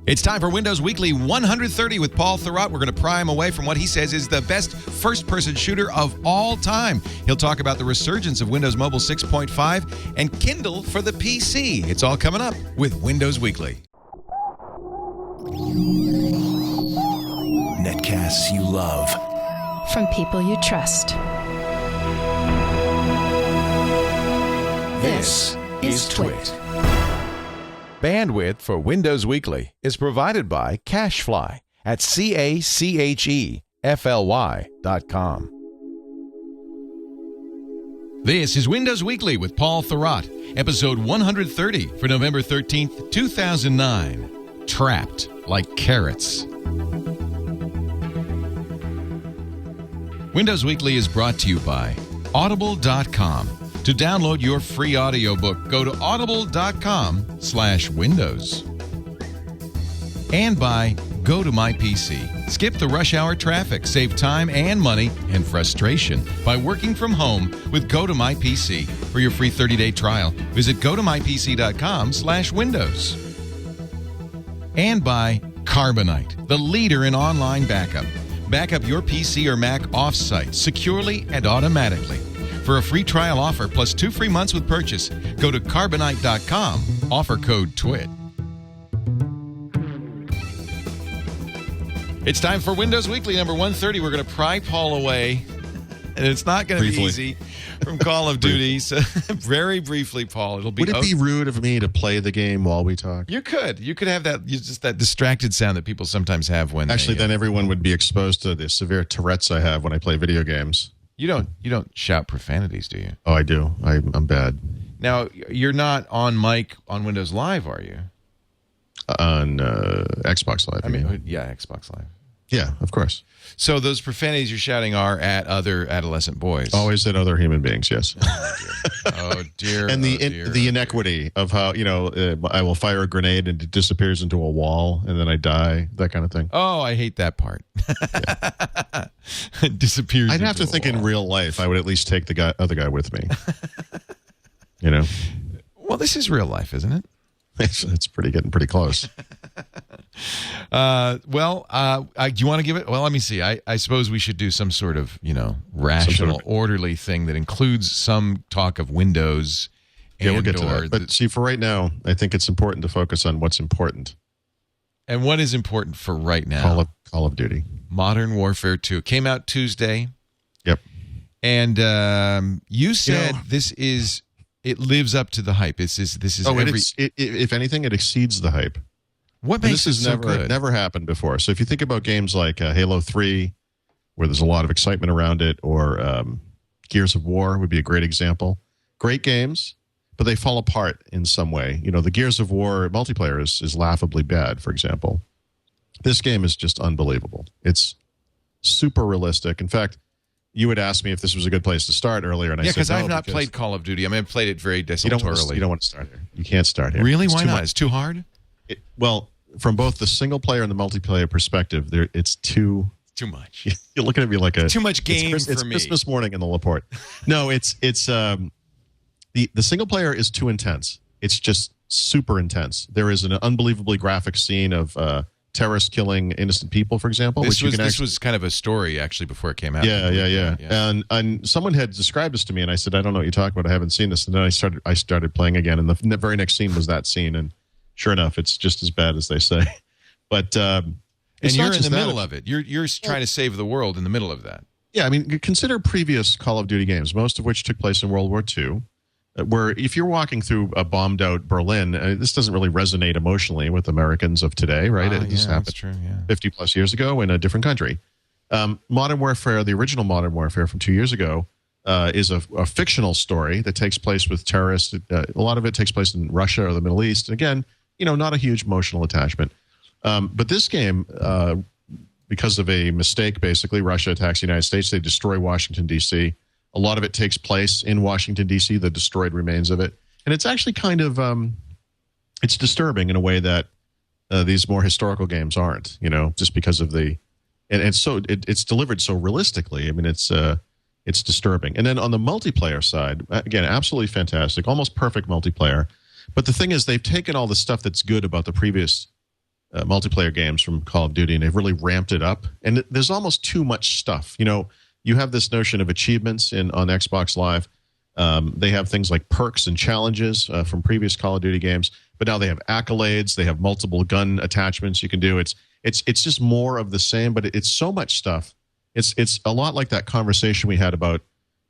It's time for Windows Weekly 130 with Paul Thurrott. We're going to pry him away from what he says is the best first-person shooter of all time. He'll talk about the resurgence of Windows Mobile 6.5 and Kindle for the PC. It's all coming up with Windows Weekly. Netcasts you love. From people you trust. This is Twit. Bandwidth for Windows Weekly is provided by CacheFly at CacheFly.com. This is Windows Weekly with Paul Thurrott, episode 130 for November 13th, 2009. Trapped like carrots. Windows Weekly is brought to you by Audible.com. To download your free audiobook, go to audible.com/windows. And by Go to My PC. Skip the rush hour traffic, save time and money and frustration by working from home with Go to My PC. For your free 30-day trial, visit gotomypc.com/windows. And by Carbonite, the leader in online backup. Back up your PC or Mac off-site securely and automatically. For a free trial offer plus 2 free months with purchase, go to carbonite.com, offer code TWIT. It's time for Windows Weekly number 130. We're going to pry Paul away, and it's not going to be easy, from Call of Duty. So very briefly, Paul, it'll be... Would it be rude of me to play the game while we talk? You could. You could have that, just that distracted sound that people sometimes have when then everyone would be exposed to the severe Tourette's I have when I play video games. You don't shout profanities, do you? Oh, I do. I'm bad. Now, you're not on mic on Windows Live, are you? On Xbox Live. I mean, yeah, Xbox Live. Yeah, of course. So those profanities you're shouting are at other adolescent boys? Always at other human beings, yes. Oh, dear. And the inequity of how, I will fire a grenade and it disappears into a wall and then I die, that kind of thing. Oh, I hate that part. Yeah. It disappears. I'd have to think in real life I would at least take the other guy with me. Well, this is real life, isn't it? It's getting pretty close. Do you want to give it? Well, let me see. I suppose we should do some sort of, rational, orderly thing that includes some talk of Windows. Yeah, we'll get to that. But see, for right now, I think it's important to focus on what's important. And what is important for right now? Call of Duty. Modern Warfare 2. It came out Tuesday. Yep. And you said it lives up to the hype. This is if anything, it exceeds the hype. What makes this so good? It never happened before. So if you think about games like Halo 3, where there's a lot of excitement around it, or Gears of War would be a great example. Great games, but they fall apart in some way. The Gears of War multiplayer is laughably bad, for example. This game is just unbelievable. It's super realistic. In fact, you had asked me if this was a good place to start earlier, and I said no. Because I've not played Call of Duty. I mean, I've played it very desultorily. You don't want to start here. You can't start here. Really? Why not? It's too hard? Well, from both the single player and the multiplayer perspective, it's too much. You're looking at me like too much game for me. It's Christmas morning in the Laporte. No, the single player is too intense. It's just super intense. There is an unbelievably graphic scene of terrorists killing innocent people, for example. This was kind of a story, actually, before it came out. Yeah. And someone had described this to me, and I said, I don't know what you're talking about. I haven't seen this. And then I started playing again, and the very next scene was that scene, and sure enough, it's just as bad as they say. But and you're in the middle of it. You're trying to save the world in the middle of that. Yeah, I mean, consider previous Call of Duty games, most of which took place in World War II, where if you're walking through a bombed-out Berlin, this doesn't really resonate emotionally with Americans of today, right? This happened 50-plus years ago in a different country. Modern Warfare, the original Modern Warfare from 2 years ago, is a fictional story that takes place with terrorists. A lot of it takes place in Russia or the Middle East. Again, not a huge emotional attachment. But this game, because of a mistake, basically, Russia attacks the United States. They destroy Washington, D.C., a lot of it takes place in Washington, D.C., the destroyed remains of it. And it's actually kind of it's disturbing in a way that these more historical games aren't, just because of it's delivered so realistically. I mean, it's disturbing. And then on the multiplayer side, again, absolutely fantastic, almost perfect multiplayer. But the thing is, they've taken all the stuff that's good about the previous multiplayer games from Call of Duty, and they've really ramped it up. And there's almost too much stuff. You have this notion of achievements on Xbox Live. They have things like perks and challenges from previous Call of Duty games, but now they have accolades. They have multiple gun attachments you can do. It's just more of the same, but it's so much stuff. It's a lot like that conversation we had about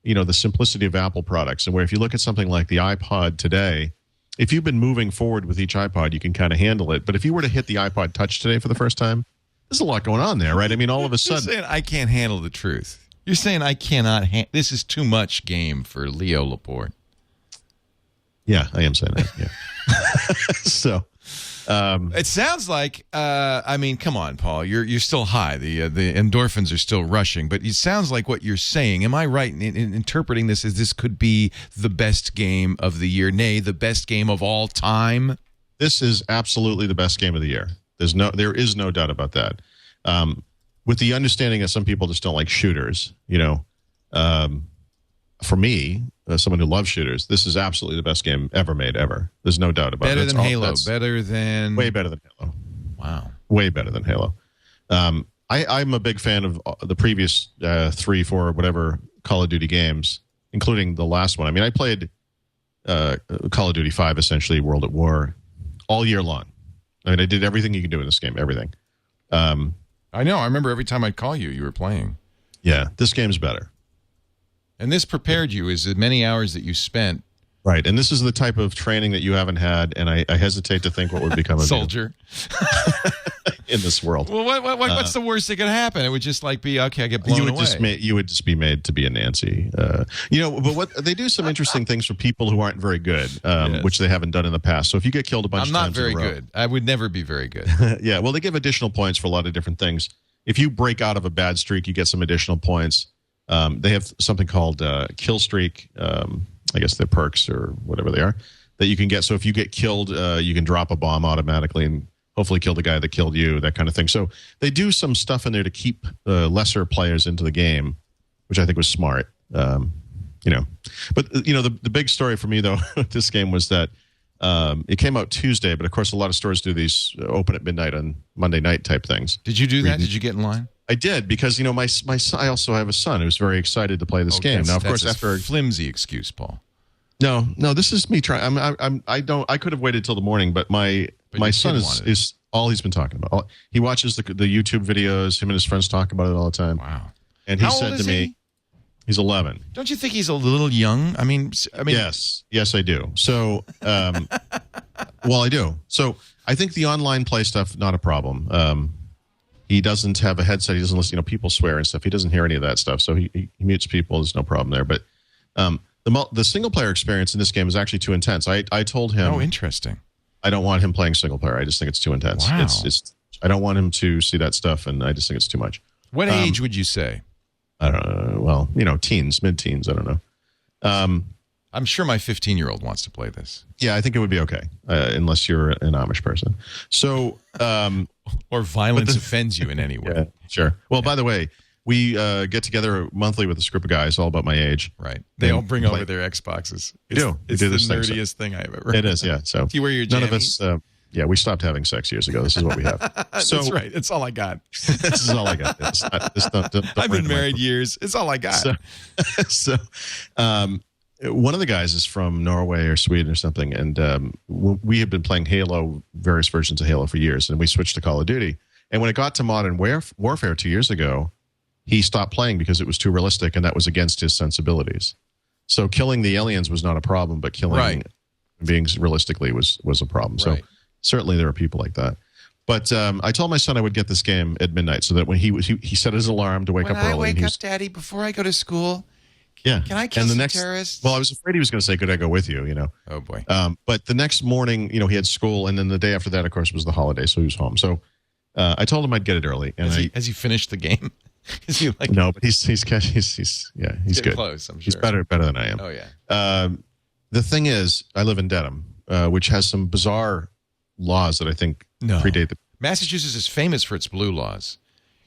the simplicity of Apple products, and where if you look at something like the iPod today, if you've been moving forward with each iPod, you can kind of handle it. But if you were to hit the iPod Touch today for the first time, there's a lot going on there, right? I mean, all of a sudden, you're saying I can't handle the truth. You're saying I cannot. This is too much game for Leo Laporte. Yeah, I am saying that. Yeah. So. It sounds like, come on, Paul. You're still high. The endorphins are still rushing. But it sounds like what you're saying. Am I right in interpreting this as this could be the best game of the year, nay, the best game of all time? This is absolutely the best game of the year. There is no doubt about that. With the understanding that some people just don't like shooters, for me, someone who loves shooters, this is absolutely the best game ever made, ever. There's no doubt about it. Better than Halo. Better than... Way better than Halo. Wow. Way better than Halo. I'm a big fan of the previous 3, 4, whatever Call of Duty games, including the last one. I mean, I played Call of Duty 5, essentially, World at War, all year long. I mean, I did everything you can do in this game, everything. I know. I remember every time I'd call you, you were playing. Yeah, this game's better. And this prepared you as many hours that you spent. Right, and this is the type of training that you haven't had, and I hesitate to think what would become of soldier in this world. Well, what's the worst that could happen? It would just be, okay, I get blown away. You would just be made to be a Nancy. But what they do some interesting things for people who aren't very good, yes, which they haven't done in the past. So if you get killed a bunch of times I'm not very good. I would never be very good. Yeah, well, they give additional points for a lot of different things. If you break out of a bad streak, you get some additional points. They have something called kill streak. I guess they're perks or whatever they are that you can get. So if you get killed, you can drop a bomb automatically and hopefully kill the guy that killed you, that kind of thing. So they do some stuff in there to keep lesser players into the game, which I think was smart. But the big story for me though with this game was that it came out Tuesday, but of course a lot of stores do these open at midnight on Monday night type things. Did you do that? Did you get in line? I did, because my son, I also have a son who's very excited to play this game. Now, of course, after a flimsy excuse, Paul. No, this is me trying. I could have waited till the morning, but my son is all he's been talking about. He watches the YouTube videos. Him and his friends talk about it all the time. Wow. And he said to me, he's 11. Don't you think he's a little young? I mean, yes, I do. So, well, I do. So I think the online play stuff, not a problem. He doesn't have a headset. He doesn't listen. People swear and stuff. He doesn't hear any of that stuff. So he mutes people. There's no problem there. But the single player experience in this game is actually too intense. I told him. Oh, interesting. I don't want him playing single player. I just think it's too intense. Wow. I don't want him to see that stuff, and I just think it's too much. What age would you say? I don't know. Well, teens, mid-teens. I don't know. I'm sure my 15-year-old wants to play this. Yeah, I think it would be okay, unless you're an Amish person. So, or violence offends you in any way. Yeah, sure. Well, by the way, we get together monthly with this group of guys, all about my age. Right. They all bring over their Xboxes. It's the nerdiest thing I've ever heard. It is, yeah. So do you wear your jammies? None of us. Yeah, we stopped having sex years ago. This is what we have. That's right. It's all I got. This is all I got. I've been married years. It's all I got. So one of the guys is from Norway or Sweden or something, and we have been playing Halo, various versions of Halo for years, and we switched to Call of Duty. And when it got to Modern Warfare 2 years ago, he stopped playing because it was too realistic, and that was against his sensibilities. So killing the aliens was not a problem, but killing beings realistically was a problem. Right. So certainly there are people like that. But I told my son I would get this game at midnight, so that when he set his alarm to wake up early. When I wake up, Daddy, before I go to school. Yeah. Can I kill some terrorists? Well, I was afraid he was going to say, could I go with you, Oh, boy. But the next morning, he had school, and then the day after that, of course, was the holiday, so he was home. So I told him I'd get it early. And has he finished the game? Is he like... No, but he's good. Close, I'm sure. He's better than I am. Oh, yeah. The thing is, I live in Dedham, which has some bizarre laws that I think predate the... Massachusetts is famous for its blue laws.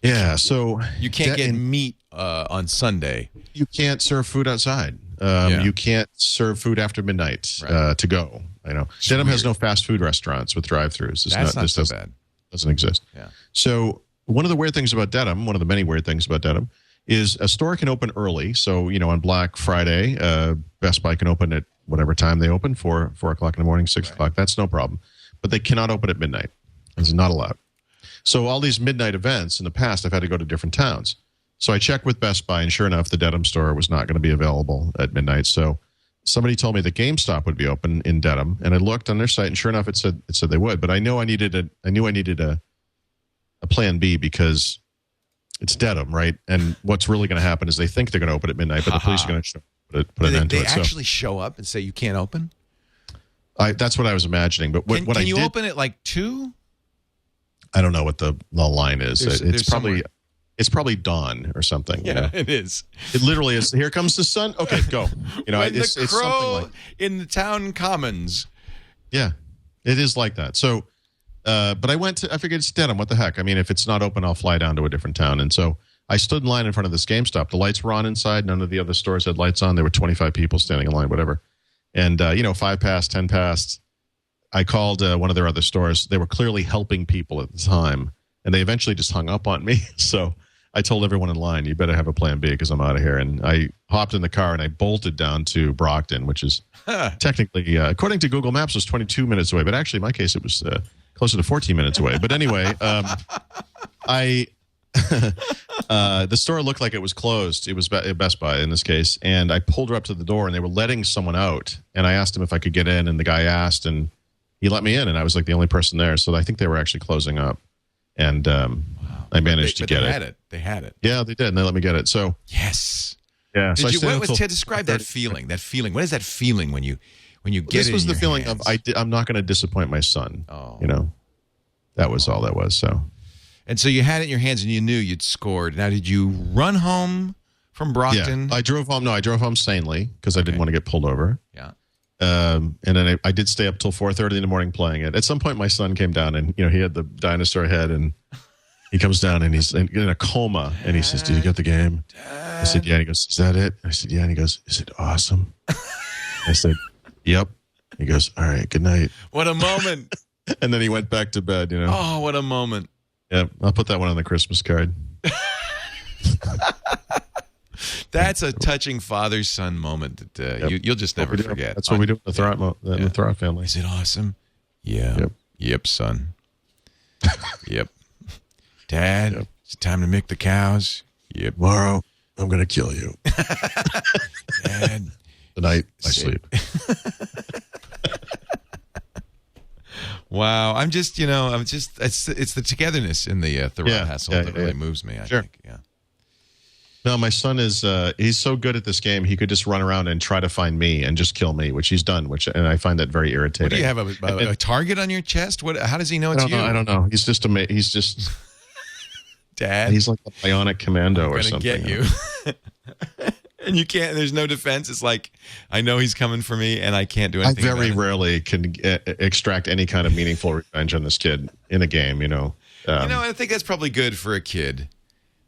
Yeah, so... You can't get meat on Sunday. You can't serve food outside. You can't serve food after midnight to go. I know. Dedham has no fast food restaurants with drive-thrus. That's not so bad. doesn't exist. Yeah. So one of the weird things about Dedham, one of the many weird things about Dedham, is a store can open early. So, on Black Friday, Best Buy can open at whatever time they open, 4 o'clock in the morning, 6 o'clock. That's no problem. But they cannot open at midnight. It's not allowed. So all these midnight events in the past, I've had to go to different towns. So I checked with Best Buy, and sure enough, the Dedham store was not going to be available at midnight. So somebody told me that GameStop would be open in Dedham, and I looked on their site, and sure enough, it said they would. But I knew I needed a plan B because it's Dedham, right? And what's really going to happen is they think they're going to open at midnight, but the police are going to put an end to it. They actually show up and say you can't open? That's what I was imagining. But what can you open at like 2? I don't know what the line is. It's probably dawn or something. Yeah, it is. It literally is. Here comes the sun. Okay, go. It's something like in the town commons. Yeah, it is like that. So, but I figured it's Dedham. What the heck? I mean, if it's not open, I'll fly down to a different town. And so I stood in line in front of this GameStop. The lights were on inside. None of the other stores had lights on. There were 25 people standing in line, whatever. And 5 past, 10 past. I called one of their other stores. They were clearly helping people at the time, and they eventually just hung up on me. So I told everyone in line, you better have a plan B because I'm out of here. And I hopped in the car and I bolted down to Brockton, which is technically, according to Google Maps, was 22 minutes away. But actually, in my case, it was closer to 14 minutes away. But anyway, the store looked like it was closed. It was Best Buy in this case. And I pulled her up to the door, and they were letting someone out. And I asked him if I could get in, and the guy asked, and he let me in, and I was like the only person there. So I think they were actually closing up. And I managed to get it. They had it. Yeah, they did, and they let me get it. So yes. Yeah. So describe that feeling. That feeling. What is that feeling when you get it? This was the feeling of I'm not going to disappoint my son. Oh. That was all that was. So. And so you had it in your hands, and you knew you'd scored. Now, did you run home from Brockton? Yeah, I drove home. No, I drove home sanely because I didn't want to get pulled over. Yeah. And then I did stay up till 4:30 in the morning playing it. At some point, my son came down, and he had the dinosaur head, and he comes down, and he's in a coma, and he says, "Did you get the game?" Dad. I said, "Yeah." And he goes, "Is that it?" I said, "Yeah." And he goes, "Is it awesome?" I said, "Yep." He goes, "All right, good night." What a moment! And then he went back to bed. Oh, what a moment! Yeah, I'll put that one on the Christmas card. That's a touching father-son moment that you'll just never forget. That's what we do in the Throt family. Is it awesome? Yeah. Yep, son. Yep. Dad, it's time to milk the cows. Yep. Tomorrow, I'm going to kill you. Dad. Tonight, I sleep. Wow. it's the togetherness in the Throt household that really moves me, I think. Yeah. No, my son is he's so good at this game, he could just run around and try to find me and just kill me, which he's done, and I find that very irritating. What, do you have a target on your chest? How does he know it's you? I don't know. He's just he's just Dad. He's like a bionic commando or something. I'm going to get you. And you can't, there's no defense. It's like, I know he's coming for me, and I can't do anything I very rarely can extract any kind of meaningful revenge on this kid in a game, I think that's probably good for a kid.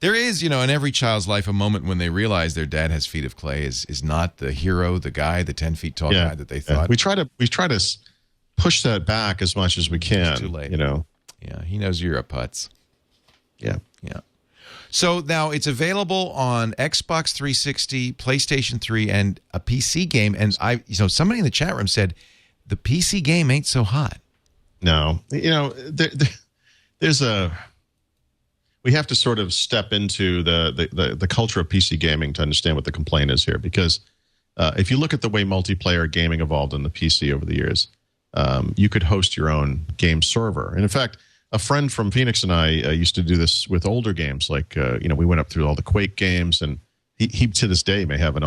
There is, in every child's life, a moment when they realize their dad has feet of clay, is not the hero, the guy, the 10 feet tall guy that they thought. We try to push that back as much as we can. It's too late. Yeah, he knows you're a putz. Yeah. Yeah. So now it's available on Xbox 360, PlayStation 3, and a PC game. And somebody in the chat room said the PC game ain't so hot. No, we have to sort of step into the culture of PC gaming to understand what the complaint is here. Because if you look at the way multiplayer gaming evolved in the PC over the years, you could host your own game server. And in fact, a friend from Phoenix and I used to do this with older games. Like, we went up through all the Quake games, and he to this day may have an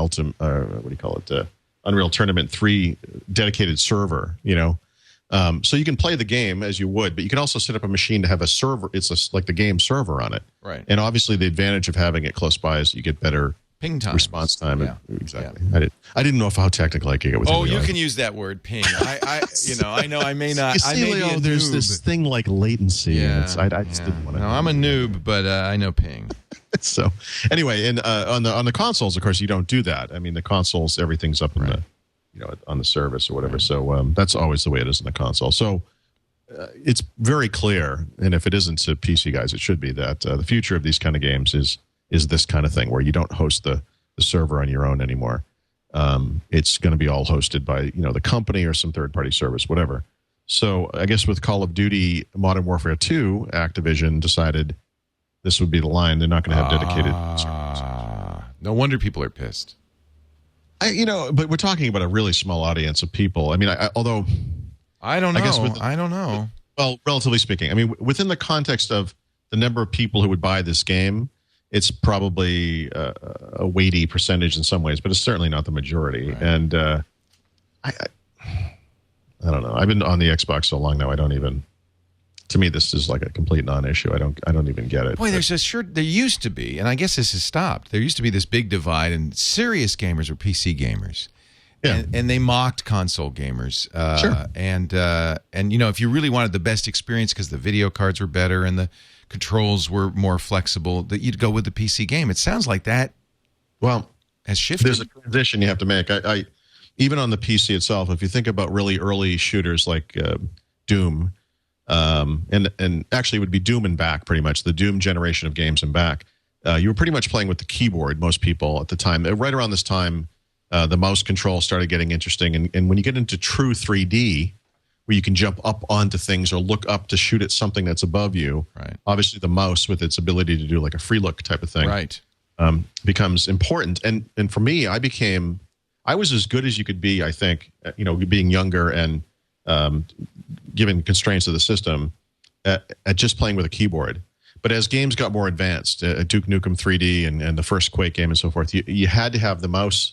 Unreal Tournament 3 dedicated server, So you can play the game as you would, but you can also set up a machine to have a server. It's like the game server on it. Right. And obviously the advantage of having it close by is you get better ping time, response time. Yeah. Exactly. Yeah. I didn't know how technical I could get with it. Oh, you can use that word, ping. I know I may not. There's this thing like latency. Yeah. I just didn't want to. No, I'm a noob, but I know ping. So anyway, and on the consoles, of course, you don't do that. I mean, the consoles, everything's up in the on the service or whatever. Right. So that's always the way it is in the console. So it's very clear, and if it isn't to PC guys, it should be, that the future of these kind of games is this kind of thing where you don't host the server on your own anymore. It's going to be all hosted by the company or some third-party service, whatever. So I guess with Call of Duty Modern Warfare 2, Activision decided this would be the line. They're not going to have dedicated servers. No wonder people are pissed. But we're talking about a really small audience of people. I mean, although I don't know. I don't know. Well, relatively speaking, I mean, within the context of the number of people who would buy this game, it's probably a weighty percentage in some ways, but it's certainly not the majority. Right. And I don't know. I've been on the Xbox so long now. I don't even. To me, this is like a complete non-issue. I don't even get it. Boy, there used to be, and I guess this has stopped. There used to be this big divide, and serious gamers were PC gamers. Yeah. And they mocked console gamers. Sure. And if you really wanted the best experience because the video cards were better and the controls were more flexible, that you'd go with the PC game. It sounds like that. Well, has shifted. There's a transition you have to make. I even on the PC itself, if you think about really early shooters like Doom, and actually it would be Doom and back, pretty much the Doom generation of games and back. You were pretty much playing with the keyboard. Most people at the time, right around this time. The mouse control started getting interesting. And when you get into true 3D, where you can jump up onto things or look up to shoot at something that's above you, right. Obviously the mouse with its ability to do like a free look type of thing right. Becomes important. And for me, I was as good as you could be, I think, being younger and given constraints of the system, at just playing with a keyboard. But as games got more advanced, Duke Nukem 3D and the first Quake game and so forth, you had to have the mouse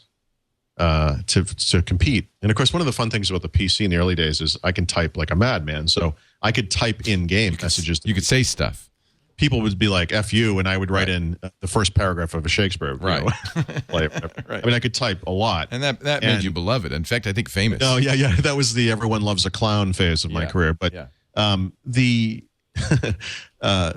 to compete. And of course, one of the fun things about the PC in the early days is I can type like a madman. So I could type in-game messages. You could say stuff. People would be like, F you, and I would write in the first paragraph of a Shakespeare. Right. Right. I mean, I could type a lot. And that made you beloved. In fact, I think famous. Oh, yeah. That was the everyone loves a clown phase of my career. But the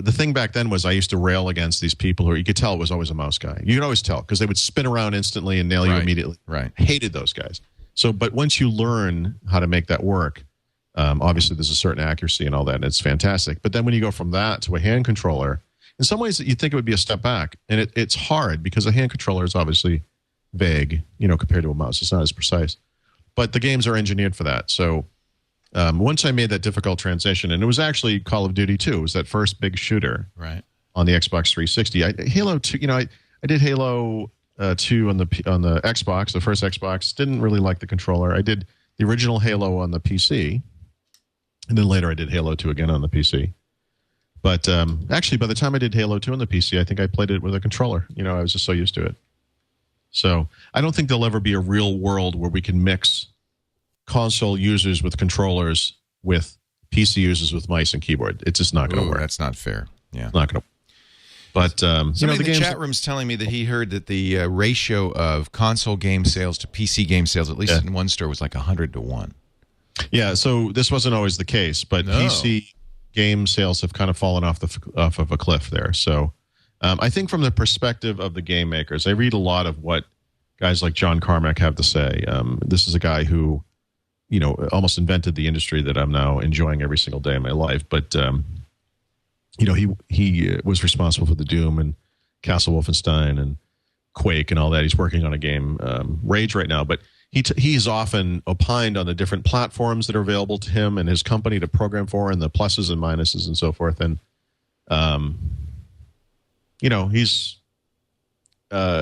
thing back then was I used to rail against these people who you could tell it was always a mouse guy. You could always tell because they would spin around instantly and nail you immediately. Right. Hated those guys. So, but once you learn how to make that work, obviously there's a certain accuracy and all that, and it's fantastic. But then when you go from that to a hand controller, in some ways you'd think it would be a step back, and it's hard because a hand controller is obviously vague, compared to a mouse. It's not as precise. But the games are engineered for that. So once I made that difficult transition, and it was actually Call of Duty 2, it was that first big shooter on the Xbox 360. Halo 2, I did Halo 2 on the Xbox, the first Xbox. Didn't really like the controller. I did the original Halo on the PC, and then later I did Halo 2 again on the PC. But actually, by the time I did Halo 2 on the PC, I think I played it with a controller. I was just so used to it. So I don't think there'll ever be a real world where we can mix console users with controllers with PC users with mice and keyboard. It's just not going to work. That's not fair. Yeah, it's not going to. But somebody in the chat room's telling me that he heard that the ratio of console game sales to PC game sales, at least in one store, was like 100 to 1. Yeah, so this wasn't always the case, but PC game sales have kind of fallen off of a cliff there. So I think from the perspective of the game makers, I read a lot of what guys like John Carmack have to say. This is a guy who almost invented the industry that I'm now enjoying every single day of my life. But, he was responsible for the Doom and Castle Wolfenstein and Quake and all that. He's working on a game, Rage, right now. But he's often opined on the different platforms that are available to him and his company to program for, and the pluses and minuses and so forth. And,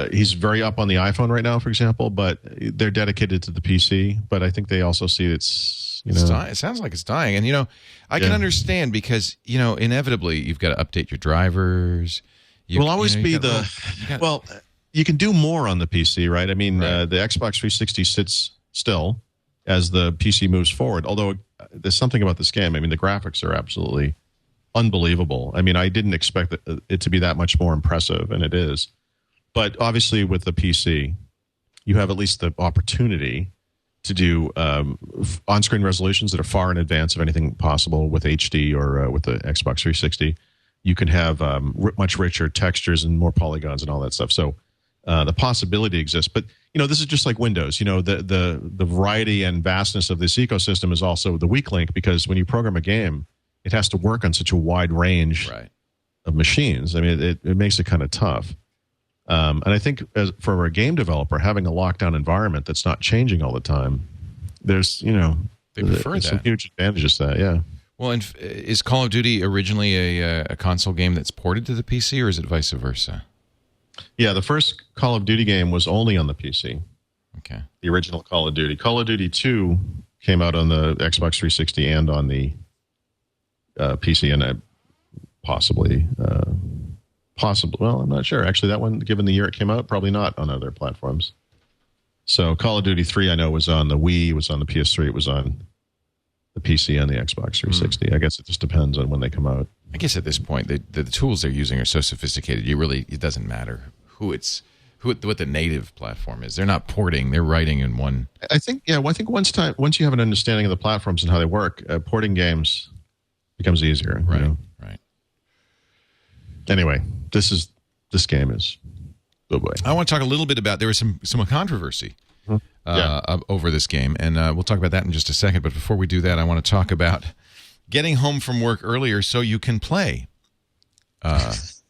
he's very up on the iPhone right now, for example, but they're dedicated to the PC. But I think they also see it's it sounds like it's dying. And, I can understand because, inevitably you've got to update your drivers. Will always be you can do more on the PC, right? I mean, the Xbox 360 sits still as the PC moves forward. Although there's something about this game. I mean, the graphics are absolutely unbelievable. I mean, I didn't expect it to be that much more impressive, and it is. But obviously with the PC, you have at least the opportunity to do on-screen resolutions that are far in advance of anything possible with HD or with the Xbox 360. You can have much richer textures and more polygons and all that stuff. So The possibility exists, but this is just like Windows. The variety and vastness of this ecosystem is also the weak link, because when you program a game, it has to work on such a wide range of machines. I mean, it makes it kind of tough. And I think for a game developer, having a lockdown environment that's not changing all the time, there's they prefer some huge advantages to that. Yeah. Well, and is Call of Duty originally a console game that's ported to the PC, or is it vice versa? Yeah, the first Call of Duty game was only on the PC. Okay. The original Call of Duty. Call of Duty 2 came out on the Xbox 360 and on the PC, and possibly. Well, I'm not sure. Actually, that one, given the year it came out, probably not on other platforms. So Call of Duty 3, I know, was on the Wii, it was on the PS3, it was on the PC and the Xbox 360. I guess it just depends on when they come out. I guess at this point, the tools they're using are so sophisticated, it doesn't matter what the native platform is. They're not porting, they're writing in one. I think once you have an understanding of the platforms and how they work, porting games becomes easier. Right. Right. Anyway, this game is, oh boy. I want to talk a little bit about, there was some controversy over this game, and we'll talk about that in just a second. But before we do that, I want to talk about getting home from work earlier so you can play. Nice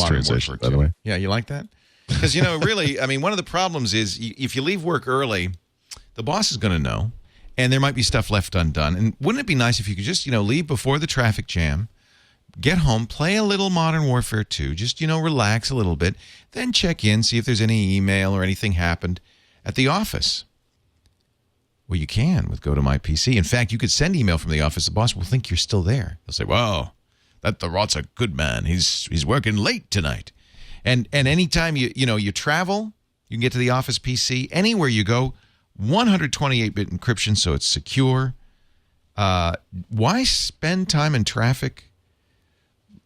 translation, by the way. Yeah, you like that? Because, really, I mean, one of the problems is if you leave work early, the boss is going to know, and there might be stuff left undone. And wouldn't it be nice if you could just, leave before the traffic jam, get home, play a little Modern Warfare 2, just, relax a little bit, then check in, see if there's any email or anything happened at the office. Well, you can with Go to My PC. In fact, you could send email from the office. The boss will think you're still there. He'll say, "Well, the Rot's a good man. He's working late tonight." And anytime you travel, you can get to the office PC. Anywhere you go, 128-bit encryption, so it's secure. Why spend time in traffic?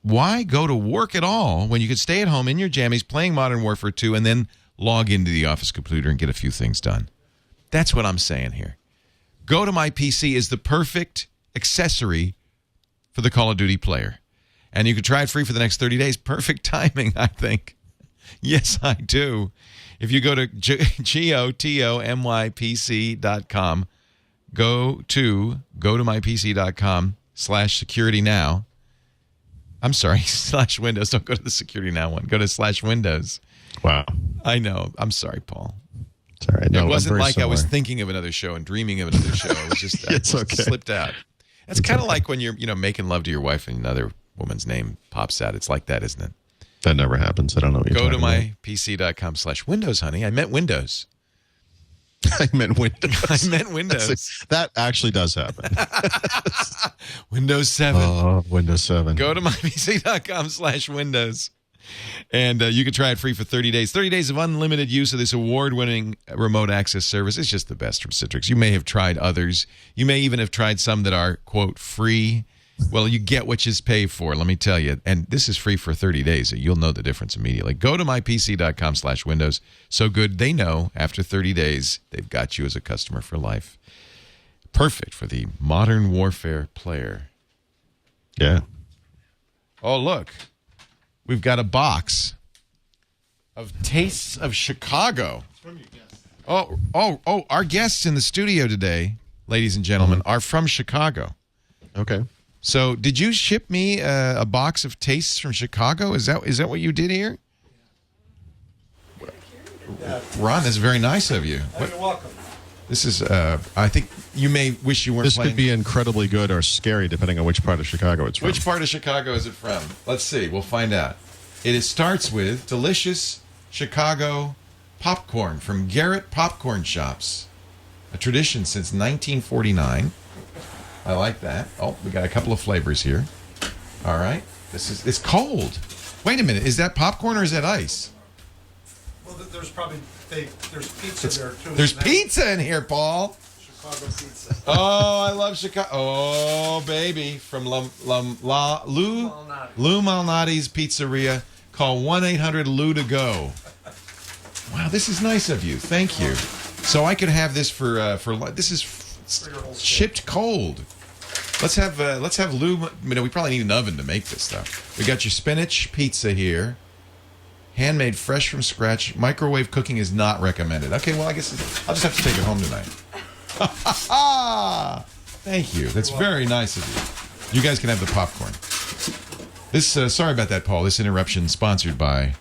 Why go to work at all when you could stay at home in your jammies playing Modern Warfare 2 and then log into the office computer and get a few things done? That's what I'm saying here. Go to My PC is the perfect accessory for the Call of Duty player. And you can try it free for the next 30 days. Perfect timing, I think. Yes, I do. If you go to GOTOMYPC.com, go to mypc.com/security now. I'm sorry, /Windows. Don't go to the security now one. Go to /Windows. Wow. I know. I'm sorry, Paul. It's all right. No, it wasn't like I was thinking of another show and dreaming of another show. It was just it's okay. Slipped out. It's kind of like when you're making love to your wife and another woman's name pops out. It's like that, isn't it? That never happens. I don't know what you're talking about. Go to mypc.com/Windows, honey. I meant Windows. I meant Windows. I meant Windows. That actually does happen. Windows 7. Oh, Windows 7. Go to mypc.com/Windows. And you can try it free for 30 days. 30 days of unlimited use of this award-winning remote access service. It's just the best from Citrix. You may have tried others. You may even have tried some that are, quote, free. Well, you get what you pay for, let me tell you. And this is free for 30 days. So you'll know the difference immediately. Go to mypc.com/Windows. So good, they know after 30 days, they've got you as a customer for life. Perfect for the Modern Warfare player. Yeah. Oh, look. We've got a box of Tastes of Chicago. Oh, our guests in the studio today, ladies and gentlemen, are from Chicago. Okay. So did you ship me a box of Tastes from Chicago? Is that what you did here? Ron, that's very nice of you. You're welcome. This is, I think you may wish you weren't This playing. could be incredibly good or scary, depending on which part of Chicago it's from. Which part of Chicago is it from? Let's see. We'll find out. It starts with delicious Chicago popcorn from Garrett Popcorn Shops. A tradition since 1949. I like that. Oh, we got a couple of flavors here. All right. It's cold. Wait a minute. Is that popcorn or is that ice? Well, there's probably there's pizza there too. There's pizza in here, Paul. Chicago pizza. Oh, I love Chicago. Oh, baby, from Lou Malnati's Pizzeria. Call 1-800-LOU to go. Wow, this is nice of you. Thank you. So I could have this for this is shipped cold. Let's have Lou. We probably need an oven to make this stuff. We got your spinach pizza here. Handmade, fresh from scratch. Microwave cooking is not recommended. Okay, well, I guess I'll just have to take it home tonight. Thank you. That's very nice of you. You guys can have the popcorn. This, sorry about that, Paul. This interruption sponsored by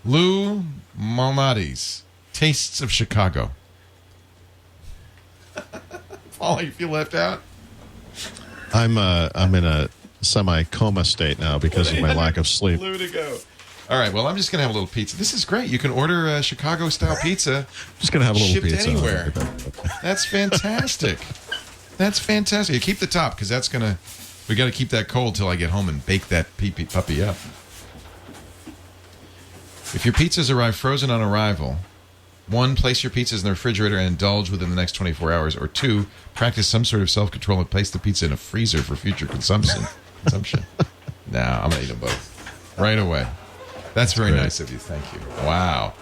Lou Malnati's Tastes of Chicago. Paul, you feel left out? I'm in a semi-coma state now because of my lack of sleep. Lou to go. All right, well, I'm just going to have a little pizza. This is great. You can order a Chicago-style pizza. Just going to have a little shipped pizza. Anywhere. That's fantastic. That's fantastic. You keep the top because that's going to... We got to keep that cold till I get home and bake that puppy up. If your pizzas arrive frozen on arrival, 1, place your pizzas in the refrigerator and indulge within the next 24 hours. Or 2, practice some sort of self-control and place the pizza in a freezer for future consumption. No, I'm going to eat them both right away. That's very nice of you. Thank you. Wow.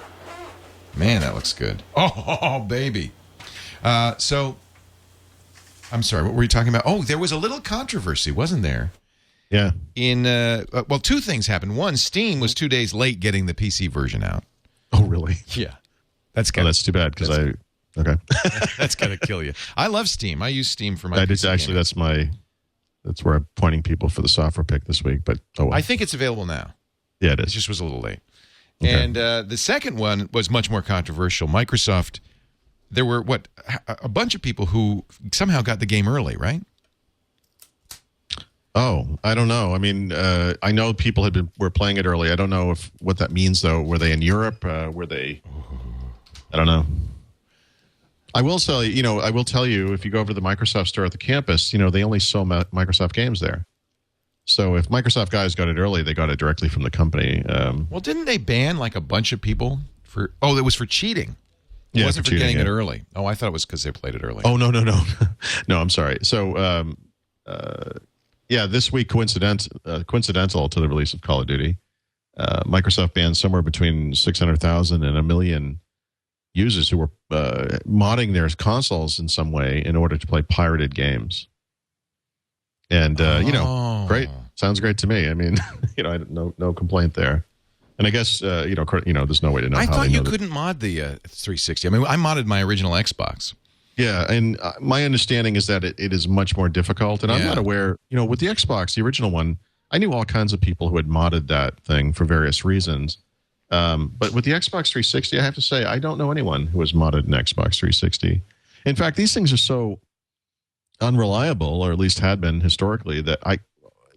Man, that looks good. Oh, baby. So, I'm sorry, what were you talking about? Oh, there was a little controversy, wasn't there? Yeah. Well, 2 things happened. One, Steam was 2 days late getting the PC version out. Oh, really? Yeah. That's too bad because okay. That's going to kill you. I love Steam. I use Steam for my PC actually, gaming. that's where I'm pointing people for the software pick this week. But well. I think it's available now. Yeah, it is. It just was a little late. Okay. And the second one was much more controversial. Microsoft, there were, a bunch of people who somehow got the game early, right? Oh, I don't know. I mean, I know people were playing it early. I don't know what that means, though. Were they in Europe? Were they... I don't know. I will tell you, if you go over to the Microsoft store at the campus, they only sell Microsoft games there. So if Microsoft guys got it early, they got it directly from the company. Well, didn't they ban like a bunch of people for? Oh, it was for cheating. It wasn't for cheating, getting it early. Oh, I thought it was because they played it early. Oh no, no. I'm sorry. So this week coincidental to the release of Call of Duty, Microsoft banned somewhere between 600,000 and 1 million users who were modding their consoles in some way in order to play pirated games. And great, sounds great to me. I mean, no complaint there. And I guess there's no way to know. I how thought they you know couldn't mod the 360. I mean, I modded my original Xbox. Yeah, and my understanding is that it is much more difficult. And I'm not aware. With the Xbox, the original one, I knew all kinds of people who had modded that thing for various reasons. But with the Xbox 360, I have to say I don't know anyone who has modded an Xbox 360. In fact, these things are so unreliable, or at least had been historically, that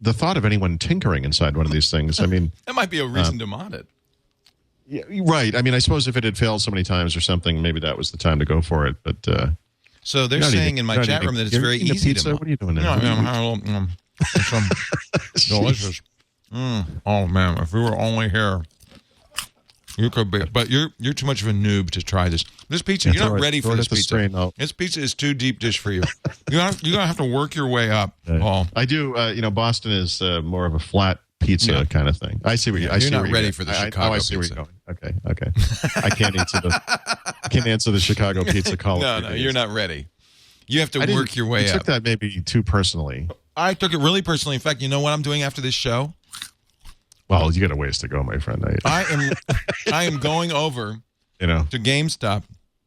the thought of anyone tinkering inside one of these things, I mean... That might be a reason to mod it. Yeah, right. I mean, I suppose if it had failed so many times or something, maybe that was the time to go for it. But so they're saying in my chat room that it's very easy to mod. What are you doing now? Some delicious. Oh, man, if we were only here... You could be, but you're too much of a noob to try this. This pizza, you're not ready for this pizza. This pizza is too deep dish for you. You're gonna have to work your way up, Paul. I do. Boston is more of a flat pizza kind of thing. I see what you. You're not ready for the Chicago I see pizza. Where you're going. Okay. I can't answer the Chicago pizza call. No, you're not ready. You have to work your way up. I took that maybe too personally. I took it really personally. In fact, you know what I'm doing after this show? Well, you got a ways to go, my friend. I am going over to GameStop.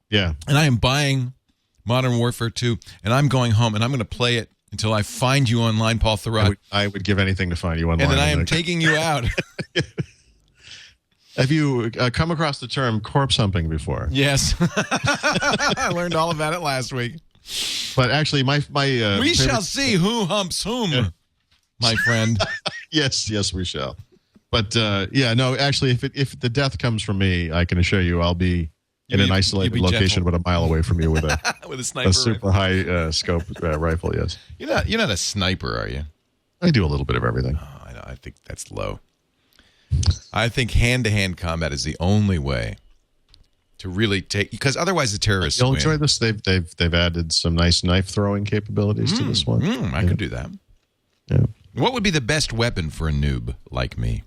Yeah. And I am buying Modern Warfare 2, and I'm going home, and I'm going to play it until I find you online, Paul Thurrott. I would give anything to find you online. And then I am taking you out. Have you come across the term corpse humping before? Yes. I learned all about it last week. But actually, my we shall see who humps whom, my friend. Yes, we shall. But actually, if the death comes from me, I can assure you I'll be in an isolated location about a mile away from you with a with a sniper super high scope rifle. Yes. You're not a sniper, are you? I do a little bit of everything. Oh, I know. I think that's low. I think hand-to-hand combat is the only way to really take, because otherwise the terrorists You'll enjoy this. They've added some nice knife throwing capabilities to this one. I could do that. Yeah. What would be the best weapon for a noob like me?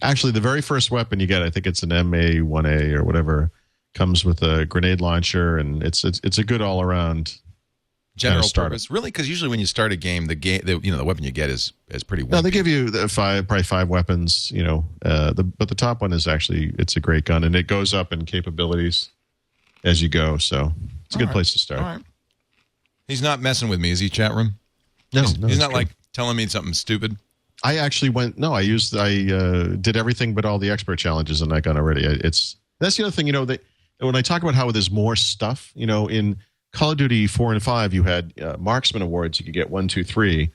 Actually, the very first weapon you get, I think it's an MA-1A or whatever, comes with a grenade launcher, and it's a good all-around General start purpose, really? Because usually when you start a game, the weapon you get is pretty. No, they wimpy. give you probably five weapons. But the top one is actually it's a great gun, and it goes up in capabilities as you go. So it's a good place to start. All right. He's not messing with me, is he, chat room? No, he's not like telling me something stupid. I actually went. No, I did everything but all the expert challenges in that gun already. That's the other thing. When I talk about how there's more stuff, in Call of Duty 4 and 5, you had marksman awards. You could get 1, 2, 3,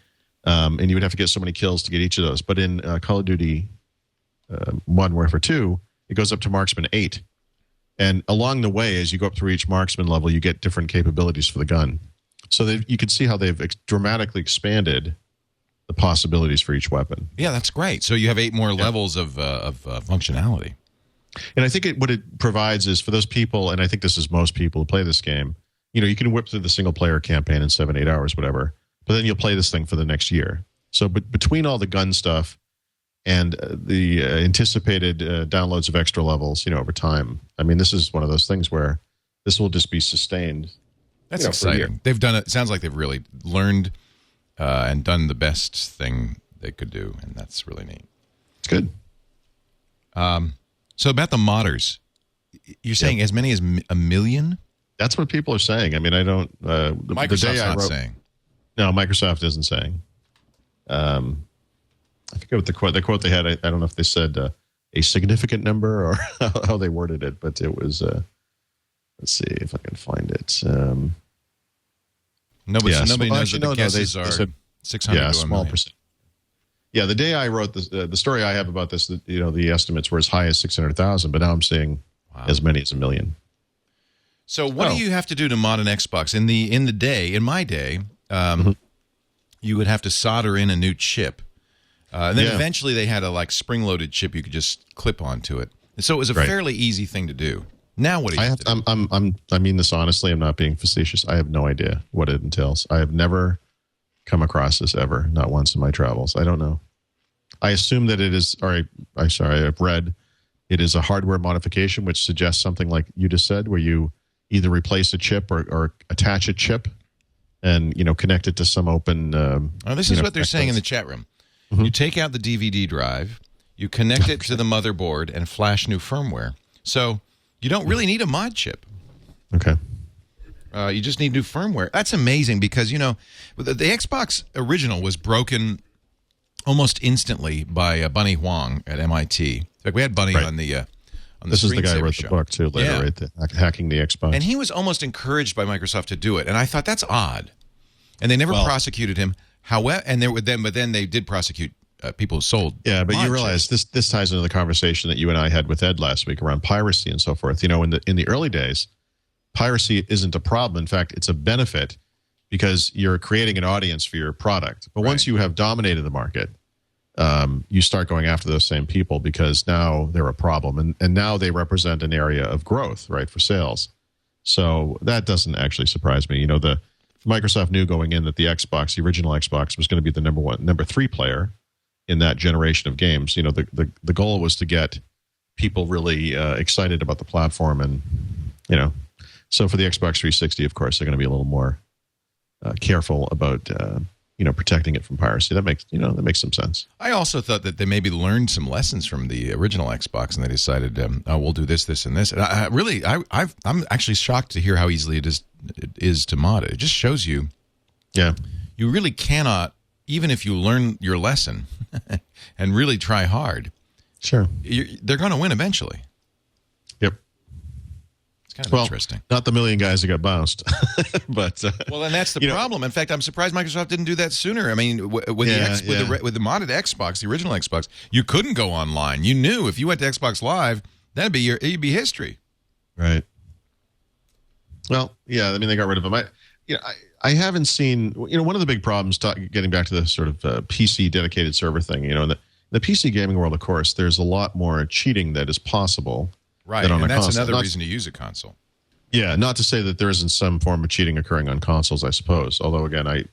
and you would have to get so many kills to get each of those. But in Call of Duty Modern Warfare 2, it goes up to marksman 8. And along the way, as you go up through each marksman level, you get different capabilities for the gun. So you can see how they've dramatically expanded the possibilities for each weapon. Yeah, that's great. So you have 8 more levels of functionality. And I think what it provides is for those people, and I think this is most people who play this game, you can whip through the single-player campaign in 7-8 hours, whatever, but then you'll play this thing for the next year. So between all the gun stuff and the anticipated downloads of extra levels, over time, I mean, this is one of those things where this will just be sustained. That's exciting. They've done it. It sounds like they've really learned and done the best thing they could do, and that's really neat. It's good. So about the modders, you're saying as many as a million? That's what people are saying. I mean, I don't. Microsoft's not saying. No, Microsoft isn't saying. I forget what the quote they had. I don't know if they said a significant number or how they worded it, but it was. Let's see if I can find it. Nobody knows what the guesses are. Said, 600 to a small million. percent. Yeah, the day I wrote the story I have about this, the estimates were as high as 600,000, but now I'm seeing as many as a million. So what do you have to do to mod an Xbox? In my day, you would have to solder in a new chip. And then eventually they had a spring-loaded chip you could just clip onto it. And so it was a fairly easy thing to do. Now what do you have to do? I mean this honestly. I'm not being facetious. I have no idea what it entails. I have never come across this ever, not once in my travels. I don't know. I assume that it is, I've read it is a hardware modification, which suggests something like you just said, where you either replace a chip or attach a chip and, connect it to some open... this is what they're saying in the chat room. Mm-hmm. You take out the DVD drive, you connect it to the motherboard, and flash new firmware. So you don't really need a mod chip. Okay. You just need new firmware. That's amazing because, the Xbox original was broken almost instantly by Bunny Huang at MIT. In fact, we had Bunny on the This is the guy who wrote show. the book, too, later, right? Hacking the Xbox. And he was almost encouraged by Microsoft to do it. And I thought, that's odd. And they never prosecuted him. However, but then they did prosecute people who sold. Yeah, but you realize this ties into the conversation that you and I had with Ed last week around piracy and so forth. In the early days, piracy isn't a problem. In fact, it's a benefit because you're creating an audience for your product. But once you have dominated the market, you start going after those same people because now they're a problem. And now they represent an area of growth, right, for sales. So that doesn't actually surprise me. The Microsoft knew going in that the original Xbox, was going to be the number 3 player in that generation of games. The goal was to get people really excited about the platform. And, so for the Xbox 360, of course, they're going to be a little more careful about protecting it from piracy. That makes some sense. I also thought that they maybe learned some lessons from the original Xbox, and they decided, we'll do this, this, and this. And I'm actually shocked to hear how easily it is to mod it. It just shows you, you really cannot, even if you learn your lesson and really try hard. Sure, they're going to win eventually. Yep. It's kind of interesting. Not the million guys that got bounced, but and that's the problem. In fact, I'm surprised Microsoft didn't do that sooner. I mean, with the modded Xbox, the original Xbox, you couldn't go online. You knew if you went to Xbox Live, it'd be history. Right. Well, yeah. I mean, they got rid of them. I haven't seen. One of the big problems, getting back to the sort of PC dedicated server thing. In the PC gaming world, of course, there's a lot more cheating that is possible. Right, and that's another reason to use a console. Yeah, not to say that there isn't some form of cheating occurring on consoles, I suppose. Although, again, I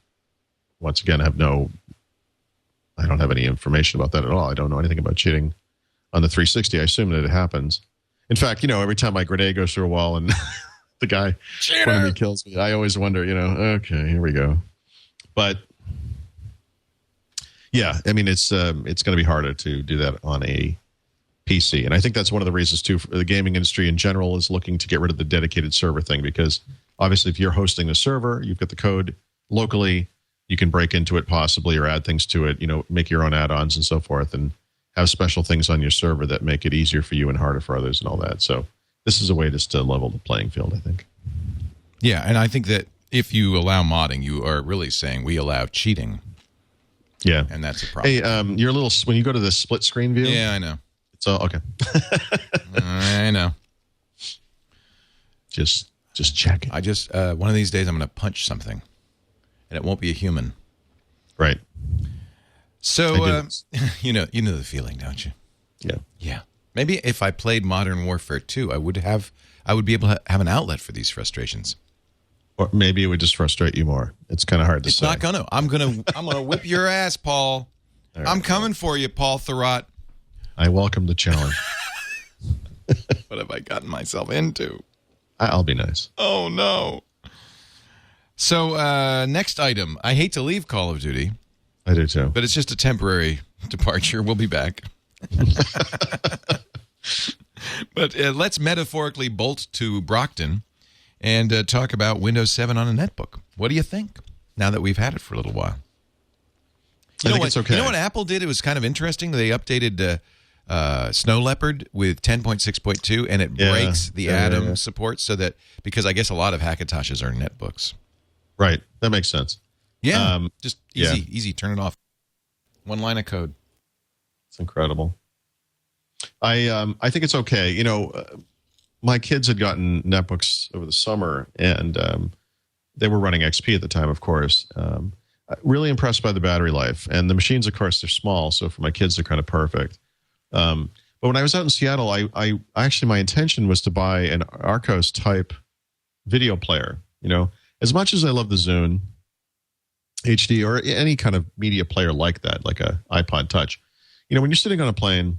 don't have any information about that at all. I don't know anything about cheating on the 360. I assume that it happens. In fact, every time my grenade goes through a wall and the guy when he kills me. I always wonder, okay, here we go. But yeah, I mean, it's going to be harder to do that on a PC. And I think that's one of the reasons, too, for the gaming industry in general is looking to get rid of the dedicated server thing, because obviously if you're hosting the server, you've got the code locally, you can break into it possibly or add things to it, make your own add-ons and so forth, and have special things on your server that make it easier for you and harder for others and all that. So this is a way just to level the playing field, I think. Yeah, and I think that if you allow modding, you are really saying we allow cheating. Yeah. And that's a problem. Hey, you're a little, when you go to the split screen view. Yeah, I know. It's all, okay. I know. Just check it. I just, one of these days I'm going to punch something, and it won't be a human. Right. So, you know the feeling, don't you? Yeah. Yeah. Maybe if I played Modern Warfare 2, I would be able to have an outlet for these frustrations. Or maybe it would just frustrate you more. It's kind of hard to say. It's not gonna. I'm gonna whip your ass, Paul. Right, I'm coming for you, Paul Thurrott. I welcome the challenge. What have I gotten myself into? I'll be nice. Oh no. So next item. I hate to leave Call of Duty. I do too. But it's just a temporary departure. We'll be back. But let's metaphorically bolt to Brockton and talk about Windows 7 on a netbook. What do you think now that we've had it for a little while? I think it's okay. You know what Apple did? It was kind of interesting. They updated Snow Leopard with 10.6.2, and it breaks the Atom support so that, because I guess a lot of Hackintoshes are netbooks. Right. That makes sense. Yeah. Just easy. Turn it off. One line of code. It's incredible. I think it's okay. My kids had gotten netbooks over the summer, and they were running XP at the time, of course. Really impressed by the battery life. And the machines, of course, they're small, so for my kids, they're kind of perfect. But when I was out in Seattle, I actually, my intention was to buy an Arcos-type video player. As much as I love the Zune HD or any kind of media player like that, like a iPod Touch, when you're sitting on a plane,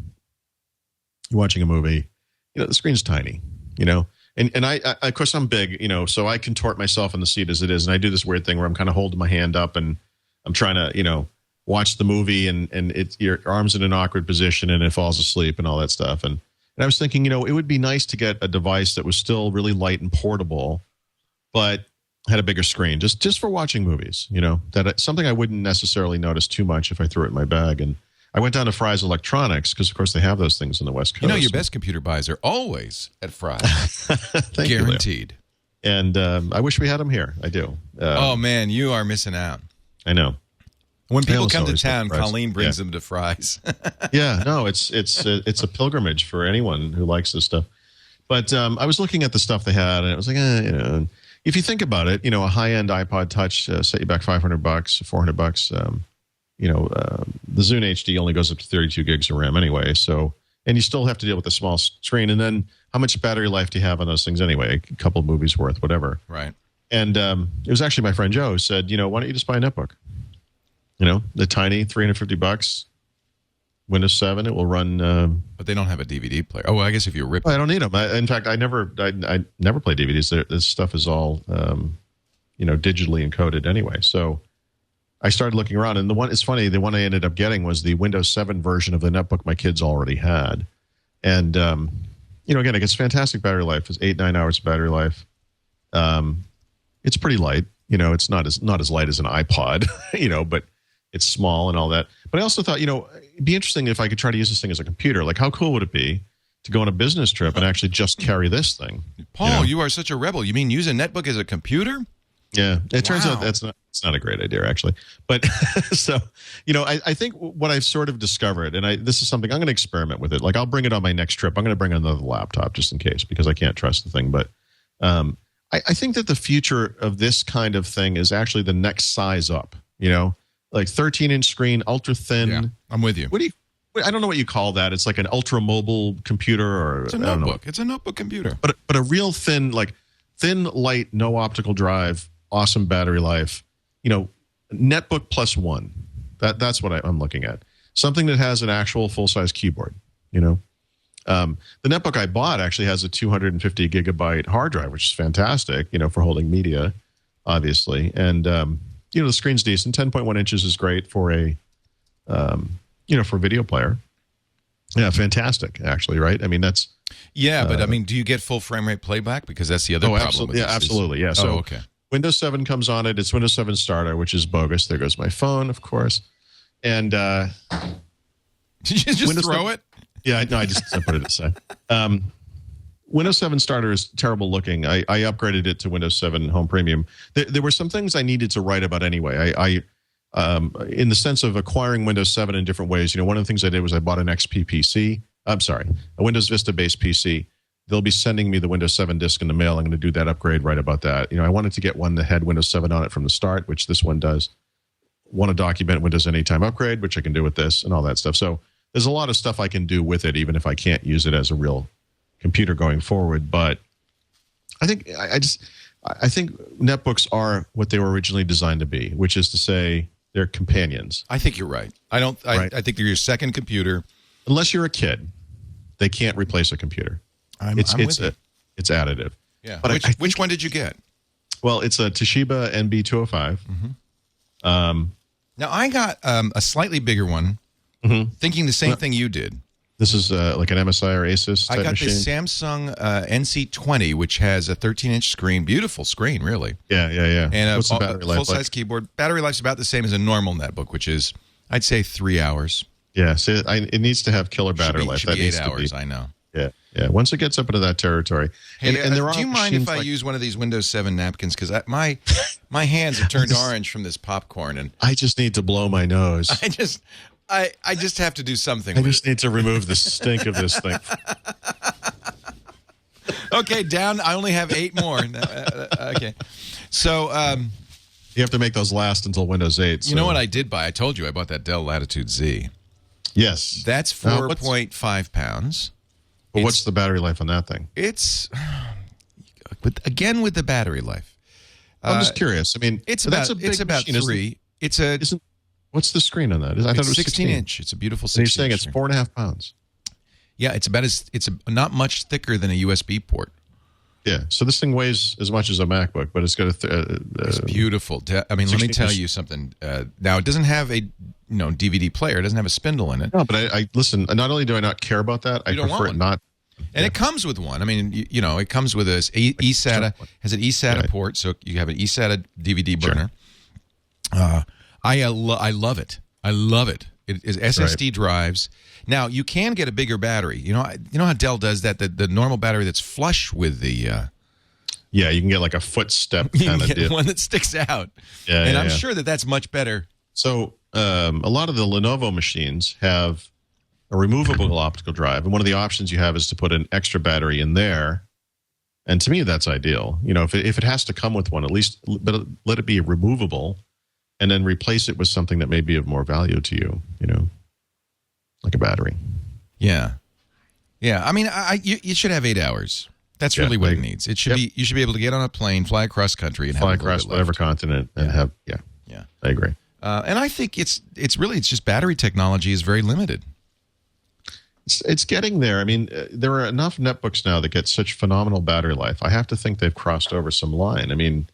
you're watching a movie, the screen's tiny, and I of course I'm big, so I contort myself in the seat as it is. And I do this weird thing where I'm kind of holding my hand up and I'm trying to, watch the movie and your arm's in an awkward position and it falls asleep and all that stuff. And I was thinking, it would be nice to get a device that was still really light and portable, but had a bigger screen just for watching movies, that something I wouldn't necessarily notice too much if I threw it in my bag. And I went down to Fry's Electronics because, of course, they have those things in the West Coast. Your best computer buys are always at Fry's. Guaranteed. You, and I wish we had them here. I do. Oh, man, you are missing out. I know. When people come to town, Colleen brings them to Fry's. Yeah, no, it's a pilgrimage for anyone who likes this stuff. But I was looking at the stuff they had, and it was like, if you think about it, a high-end iPod Touch set you back $500, $400. The Zune HD only goes up to 32 gigs of RAM anyway. So, and you still have to deal with a small screen. And then how much battery life do you have on those things anyway? A couple of movies worth, whatever. Right. And it was actually my friend Joe who said, why don't you just buy a netbook? The tiny $350, Windows 7. It will run. But they don't have a DVD player. Oh, well, I guess if you rip. I don't need them. In fact, I never play DVDs. This stuff is all, digitally encoded anyway. So I started looking around, and it's funny. The one I ended up getting was the Windows 7 version of the netbook my kids already had. And, again, it gets fantastic battery life. It's 8-9 hours of battery life. It's pretty light. It's not as light as an iPod, but it's small and all that. But I also thought, it'd be interesting if I could try to use this thing as a computer. Like, how cool would it be to go on a business trip and actually just carry this thing? Paul, you are such a rebel. You mean use a netbook as a computer? Yeah, it turns out it's not a great idea, actually. But so, I think what I've sort of discovered, and this is something I'm going to experiment with it. Like, I'll bring it on my next trip. I'm going to bring another laptop just in case because I can't trust the thing. But I think that the future of this kind of thing is actually the next size up. Like 13-inch screen, ultra thin. Yeah, I'm with you. I don't know what you call that. It's like an ultra mobile computer, or it's a notebook. It's a notebook computer. But a real thin, light, no optical drive. Awesome battery life, netbook plus one. That's what I'm looking at. Something that has an actual full-size keyboard, The netbook I bought actually has a 250 gigabyte hard drive, which is fantastic, for holding media, obviously. And, the screen's decent. 10.1 inches is great for a, for a video player. Yeah, fantastic, actually, right? I mean, that's... Yeah, but do you get full frame rate playback? Because that's the other problem. Absolutely. Yeah, absolutely. Yeah. So okay. Windows 7 comes on it. It's Windows 7 Starter, which is bogus. There goes my phone, of course. And did you just Windows throw 7, it? Yeah, no, I put it aside. Windows 7 Starter is terrible looking. I upgraded it to Windows 7 Home Premium. There were some things I needed to write about anyway. I in the sense of acquiring Windows 7 in different ways. One of the things I did was I bought an XP PC. I'm sorry, a Windows Vista-based PC. They'll be sending me the Windows 7 disk in the mail. I'm going to do that upgrade, right about that. I wanted to get one that had Windows 7 on it from the start, which this one does. Want to document Windows Anytime Upgrade, which I can do with this and all that stuff. So there's a lot of stuff I can do with it, even if I can't use it as a real computer going forward. But I think I think netbooks are what they were originally designed to be, which is to say they're companions. I think you're right. I think they're your second computer. Unless you're a kid, they can't replace a computer. It's additive. Yeah. But which one did you get? Well, it's a Toshiba NB205. Mm-hmm. Now I got a slightly bigger one, thinking the same thing you did. This is like an MSI or Asus type I got machine? the Samsung NC20, which has a 13-inch screen, beautiful screen, really. Yeah. And what's the battery life full-size like? Keyboard. Battery life's about the same as a normal netbook, which is, I'd say, 3 hours. Yeah, so it needs to have killer battery life. Should That be 8 needs hours, to be, I know. Yeah. Once it gets up into that territory. Hey, and there do you mind if I use one of these Windows 7 napkins? Because my hands have turned orange from this popcorn, and I just need to blow my nose. I just have to do something. I just need to remove the stink of this thing. Okay, down. I only have 8 more. Okay, so you have to make those last until Windows 8. So. You know what I did buy? I told you I bought that Dell Latitude Z. Yes, that's 4.5 pounds. But what's the battery life on that thing? It's again with the battery life. I'm just curious. I mean, it's about 3. What's the screen on that? I thought it was 16 inch. It's a beautiful 16. You're saying it's 4.5 pounds. Yeah, it's not much thicker than a USB port. Yeah, so this thing weighs as much as a MacBook, but it's got it's beautiful. I mean, let me tell you something. Now, it doesn't have a DVD player. It doesn't have a spindle in it. No, but I listen. Not only do I not care about that, I prefer it not. And it comes with one. I mean, it comes with a eSATA. Has an eSATA port, so you have an eSATA DVD burner. Sure. I love it. I love it. It is SSD drives. Now you can get a bigger battery. You know how Dell does that. The normal battery that's flush with the. Yeah, you can get like a footstep kind of deal. One that sticks out. Yeah, and I'm sure that's much better. So a lot of the Lenovo machines have a removable optical drive, and one of the options you have is to put an extra battery in there. And to me, that's ideal. If it has to come with one, at least let it be removable. And then replace it with something that may be of more value to you, like a battery. Yeah. I mean, you should have 8 hours. That's really what it needs. It should be. You should be able to get on a plane, fly across country, and fly across whatever continent, and have. Yeah. I agree. And I think it's just battery technology is very limited. It's getting there. I mean, there are enough netbooks now that get such phenomenal battery life. I have to think they've crossed over some line. I mean,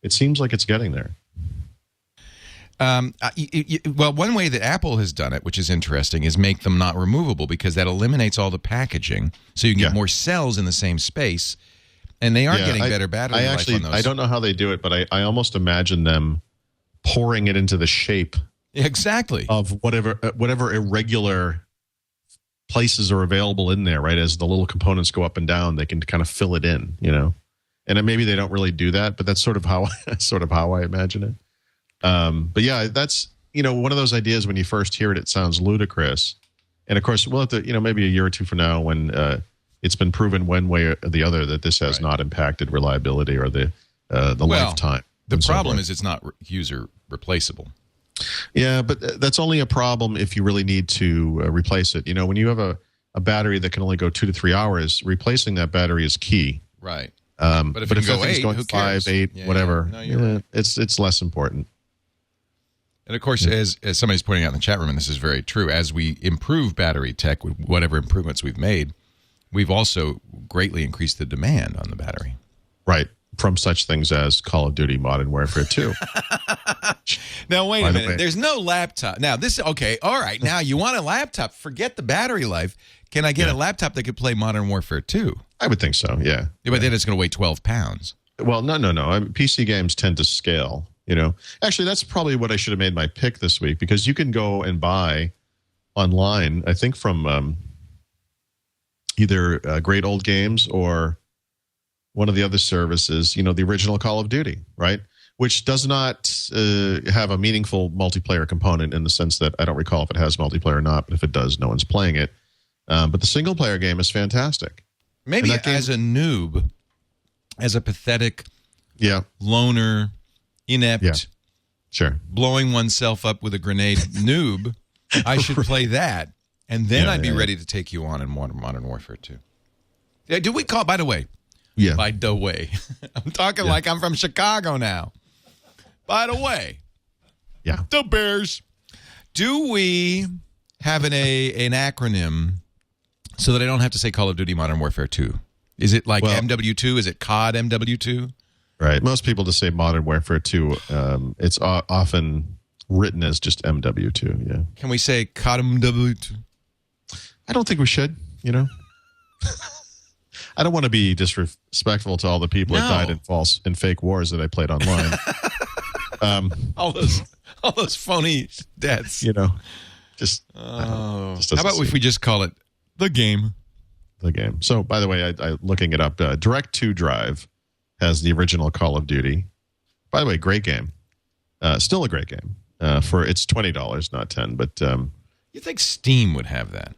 it seems like it's getting there. Well, one way that Apple has done it, which is interesting, is make them not removable because that eliminates all the packaging, so you can get more cells in the same space, and they are getting better battery life on those. I don't know how they do it, but I almost imagine them pouring it into the shape of whatever irregular places are available in there, right? As the little components go up and down, they can kind of fill it in, And maybe they don't really do that, but that's sort of how I imagine it. But yeah, that's, one of those ideas when you first hear it, it sounds ludicrous. And of course, we'll have to, maybe a year or two from now when it's been proven one way or the other that this has not impacted reliability or the lifetime. The problem is it's not user replaceable. Yeah, but that's only a problem if you really need to replace it. When you have a battery that can only go 2 to 3 hours, replacing that battery is key. Right. But if that thing's going 5, 8, whatever, right. it's less important. And of course, as somebody's pointing out in the chat room, and this is very true, as we improve battery tech, whatever improvements we've made, we've also greatly increased the demand on the battery. Right. From such things as Call of Duty Modern Warfare 2. Now, wait a By the minute. way. There's no laptop. Now, okay, all right. Now, you want a laptop. Forget the battery life. Can I get a laptop that could play Modern Warfare 2? I would think so, yeah. But then it's going to weigh 12 pounds. Well, no. I mean, PC games tend to scale, Actually, that's probably what I should have made my pick this week, because you can go and buy online, I think from either Great Old Games or one of the other services, the original Call of Duty, right? Which does not have a meaningful multiplayer component in the sense that I don't recall if it has multiplayer or not, but if it does, no one's playing it. But the single-player game is fantastic. Maybe as a noob, as a pathetic loner, inept, sure, blowing oneself up with a grenade noob, I should play that, and then I'd be ready to take you on in Modern Warfare 2. Yeah, do we call, by the way, I'm talking like I'm from Chicago now. By the way, the Bears. Do we have an acronym so that I don't have to say Call of Duty Modern Warfare 2? Is it like MW2? Is it COD MW2? Right. Most people just say Modern Warfare 2. It's often written as just MW2, yeah. Can we say COD MW2? I don't think we should, I don't want to be disrespectful to all the people that died in fake wars that I played online. All those phony deaths. Just how about if we just call it the game? The game. So, by the way, I looking it up. Direct2 Drive has the original Call of Duty. By the way, great game. Still a great game. It's $20, not $10. But you think Steam would have that?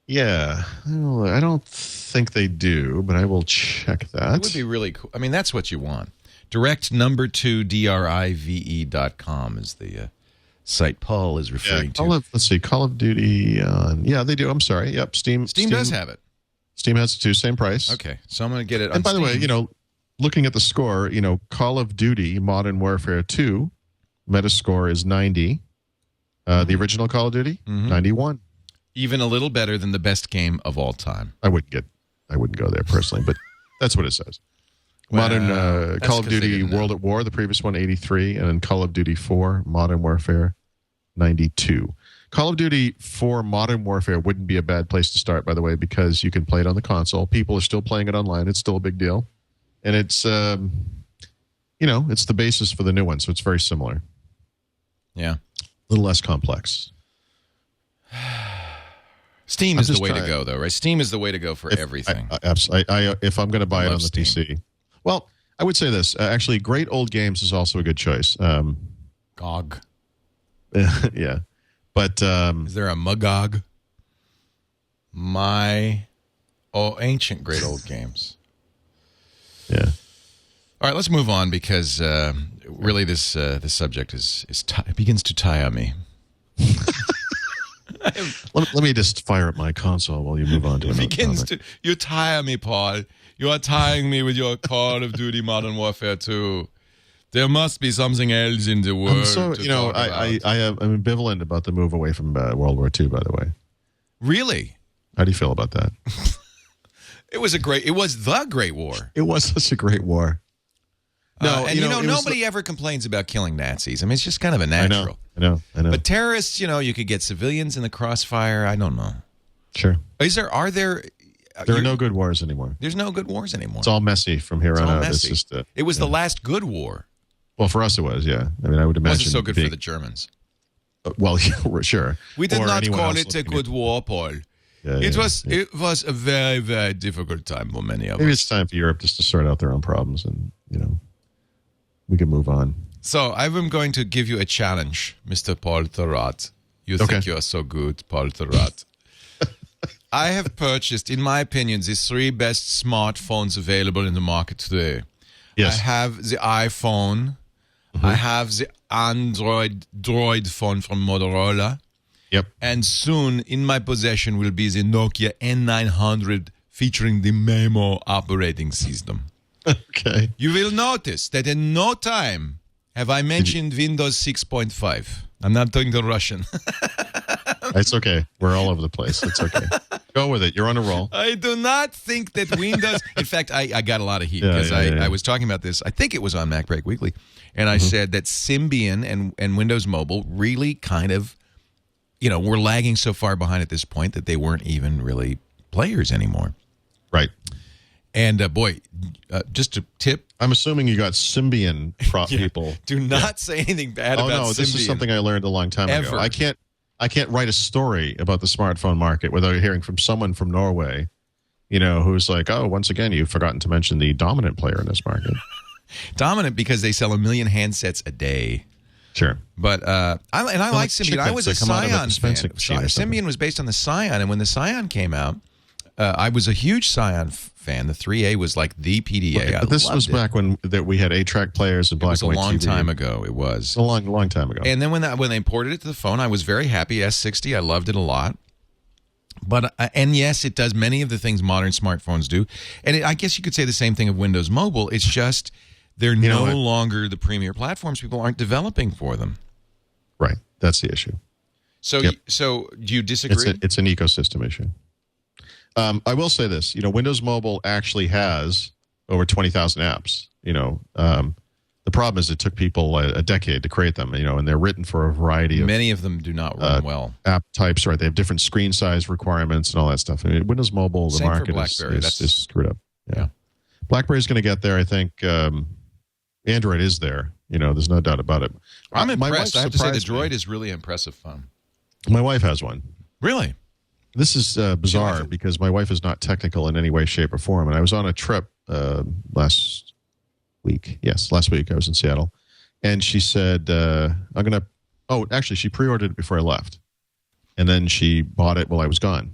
Yeah, well, I don't think they do, but I will check that. It would be really cool. I mean, that's what you want. Direct2drive.com is the site Paul is referring to. Let's see, Call of Duty on... Yeah, they do. I'm sorry. Yep, Steam does have it. Steam has it too, same price. Okay, so I'm going to get it on And by Steam. the way, looking at the score, Call of Duty Modern Warfare 2, Metascore is 90. The original Call of Duty, 91. Even a little better than the best game of all time. I wouldn't go there personally, but that's what it says. Modern Call of Duty World at War, the previous one, 83, and then Call of Duty 4 Modern Warfare, 92. Call of Duty 4 Modern Warfare wouldn't be a bad place to start, by the way, because you can play it on the console. People are still playing it online. It's still a big deal, and it's it's the basis for the new one, so it's very similar. Yeah, a little less complex. Steam is the way to go, though, right? Steam is the way to go for everything. If I'm going to buy it on the Steam. PC. Well, I would say this. Actually, Great Old Games is also a good choice. GOG. Yeah. But is there a Magog? Ancient Great Old Games. Yeah. All right, let's move on because really this subject it begins to tire me. Let me just fire up my console while you move on to another topic. You tire me, Paul. You are tiring me with your Call of Duty Modern Warfare 2. There must be something else in the world. I'm ambivalent about the move away from World War II, by the way. Really? How do you feel about that? It was the Great War. It was such a great war. No, nobody ever complains about killing Nazis. I mean, it's just kind of a natural. I know. But terrorists, you could get civilians in the crossfire. I don't know. Sure. Are there... There are no good wars anymore. There's no good wars anymore. It's all messy from here on out. Messy. It was the last good war. Well, for us it was, yeah. I mean, I would imagine... It wasn't so good for the Germans. Well, yeah, sure. We did not call it a good war, Paul. It was a very, very difficult time for many of us. Maybe it's time for Europe just to sort out their own problems and, we can move on. So I'm going to give you a challenge, Mr. Paul Thurrott. You think you are so good, Paul Thurrott. I have purchased, in my opinion, the 3 best smartphones available in the market today. Yes. I have the iPhone. I have the Android Droid phone from Motorola. Yep. And soon in my possession will be the Nokia N900 featuring the Memo operating system. Okay. You will notice that in no time have I mentioned Windows 6.5. I'm not doing the Russian. It's okay. We're all over the place. It's okay. Go with it. You're on a roll. I do not think that Windows. In fact, I got a lot of heat Yeah, because yeah. I was talking about this. I think it was on Mac Break Weekly, and I said that Symbian and Windows Mobile really kind of, were lagging so far behind at this point that they weren't even really players anymore. Right. And just a tip. I'm assuming you got Symbian people. Do not say anything bad about Symbian. Oh, no, this is something I learned a long time Ever. ago. I can't write a story about the smartphone market without hearing from someone from Norway, who's like, oh, once again, you've forgotten to mention the dominant player in this market. Dominant because they sell 1 million handsets a day. Sure. But I like Symbian. I was a Scion fan. Symbian was based on the Scion, and when the Scion came out, I was a huge Scion fan. The 3A was like the PDA. But this was back when we had 8-track players and black and white TV. It was a long time ago. It was a long time ago. And then when they ported it to the phone, I was very happy. S60, I loved it a lot. But and yes, it does many of the things modern smartphones do. And I guess you could say the same thing of Windows Mobile. It's just they're no longer the premier platforms. People aren't developing for them. Right. That's the issue. So, so do you disagree? It's an ecosystem issue. I will say this. Windows Mobile actually has over 20,000 apps. The problem is it took people a decade to create them. And they're written for a variety of many of them do not run well. App types, right? They have different screen size requirements and all that stuff. Windows Mobile, the market is screwed up. Yeah. BlackBerry's going to get there. I think Android is there. There's no doubt about it. I'm impressed. I have to say the Droid is really impressive fun. My wife has one. Really? This is bizarre because my wife is not technical in any way, shape, or form. And I was on a trip last week. Yes, last week I was in Seattle. And she said, actually, she pre-ordered it before I left. And then she bought it while I was gone.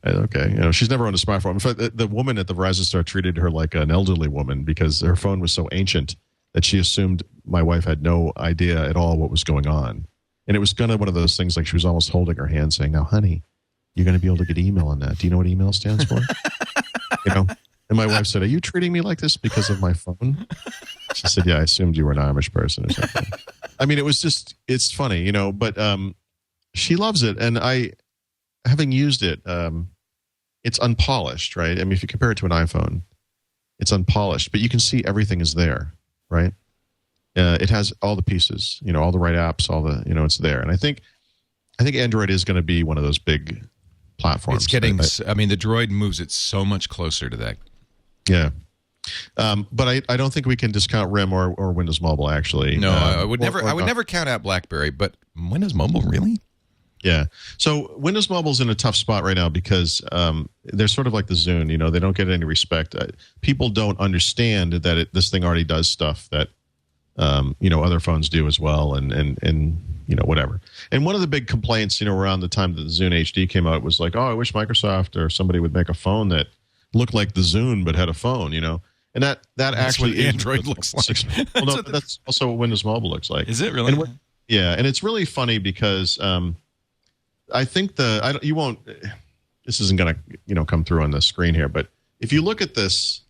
Okay. She's never owned a smartphone. In fact, the woman at the Verizon store treated her like an elderly woman because her phone was so ancient that she assumed my wife had no idea at all what was going on. And it was kind of one of those things like she was almost holding her hand saying, now, honey, you're going to be able to get email on that. Do you know what email stands for? And my wife said, are you treating me like this because of my phone? She said, yeah, I assumed you were an Amish person or something. I mean, it's funny, but she loves it. And having used it, it's unpolished, right? I mean, if you compare it to an iPhone, it's unpolished, but you can see everything is there, right? It has all the pieces, all the right apps, all the, it's there. And I think Android is going to be one of those big platforms. It's getting, the Droid moves it so much closer to that. Yeah. But I don't think we can discount RIM or Windows Mobile, actually. No, I would never count out BlackBerry, but Windows Mobile, really? Yeah. So Windows Mobile's in a tough spot right now because they're sort of like the Zune. They don't get any respect. People don't understand that this thing already does stuff that other phones do as well, and whatever. And one of the big complaints, around the time that the Zune HD came out was like, oh, I wish Microsoft or somebody would make a phone that looked like the Zune but had a phone, And that's actually what Android looks like. Well, no, that's also what Windows Mobile looks like. Is it really? And it's really funny because I think you won't. This isn't going to come through on the screen here, but if you look at this